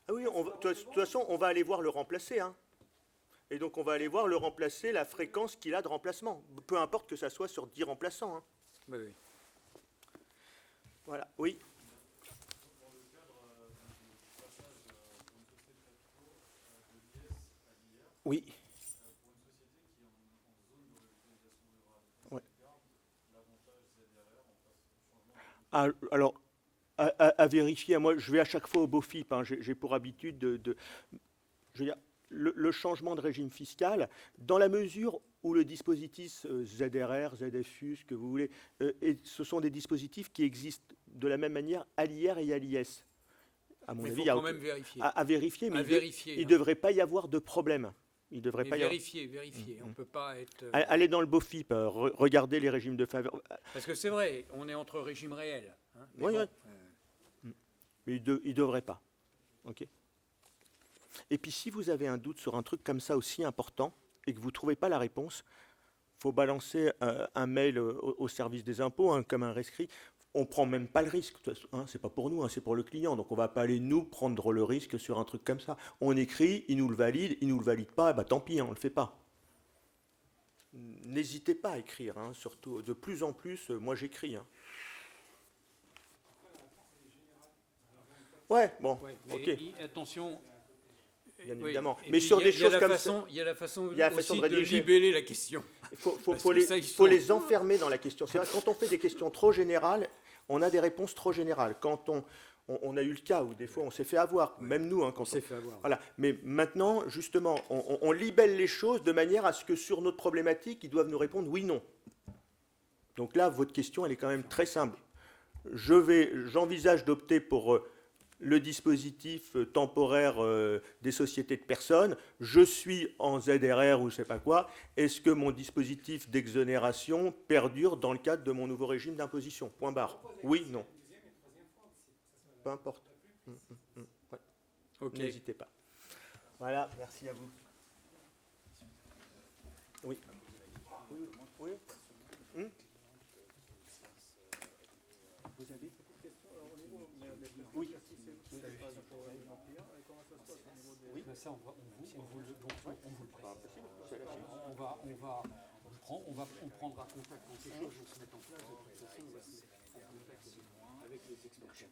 Ah oui, de toute façon, on va aller voir le remplacer. Hein. Et donc, on va aller voir le remplacer, la fréquence qu'il a de remplacement. Peu importe que ça soit sur 10 remplaçants. Hein. Oui, oui. Voilà, oui. Dans le cadre du passage pour une société de capitaux de l'IS à l'IR, Oui. pour une société qui est en zone de revitalisation rurale, Ouais. est-ce qu'elle garde l'avantage ZRR en face du changement de Ah, alors, à vérifier, moi, je vais à chaque fois au BOFIP. Hein. J'ai pour habitude je veux dire, le changement de régime fiscal, dans la mesure où le dispositif ZRR, ZFU, ce que vous voulez, ce sont des dispositifs qui existent de la même manière à l'IR et à l'IS. À mon Mais il avis, faut il y a quand même vérifier. à vérifier, mais À vérifier, il ne hein. devrait pas y avoir de problème. Il devrait Mais pas y avoir... vérifier. On ne peut pas être... Allez dans le BOFIP, regardez les régimes de faveur. Parce que c'est vrai, on est entre régimes réels. Hein, mais Oui, bon, oui. Mais il ne devrait pas. OK. Et puis, si vous avez un doute sur un truc comme ça aussi important et que vous ne trouvez pas la réponse, il faut balancer un mail au service des impôts, hein, comme un rescrit. On ne prend même pas le risque. Ce n'est pas pour nous, hein, c'est pour le client. Donc, on ne va pas aller, nous, prendre le risque sur un truc comme ça. On écrit, il nous le valide. Il ne nous le valide pas, bah, tant pis, hein, on ne le fait pas. N'hésitez pas à écrire, hein, surtout. De plus en plus, moi, j'écris. Hein. Ouais, bon, ouais, mais ok. attention... Bien oui. évidemment. Et Mais puis, sur il y a- des choses comme ça, il y a la façon, il y a la façon aussi de de rédiger. libeller la question. Il faut Parce que ça, ils sont- les enfermer dans la question. C'est vrai, quand on fait des questions trop générales, on a des réponses trop générales. Quand on a eu le cas où des fois on s'est fait avoir, même nous. Hein, quand On s'est fait avoir. Voilà. Mais maintenant, justement, on libelle les choses de manière à ce que sur notre problématique, ils doivent nous répondre oui, non. Donc là, votre question, elle est quand même très simple. J'envisage d'opter pour le dispositif temporaire des sociétés de personnes. Je suis en ZRR ou je ne sais pas quoi. Est-ce que mon dispositif d'exonération perdure dans le cadre de mon nouveau régime d'imposition? Point barre. Oui, non. Peu importe. Ouais. Ok. N'hésitez pas. Voilà, merci à vous. Oui. Oui. Vous avez oui. Oui, ça, on vous le précise. On prendra contact quand ces choses vont se mettre en place. De toute façon, on va se mettre en contact avec les experts.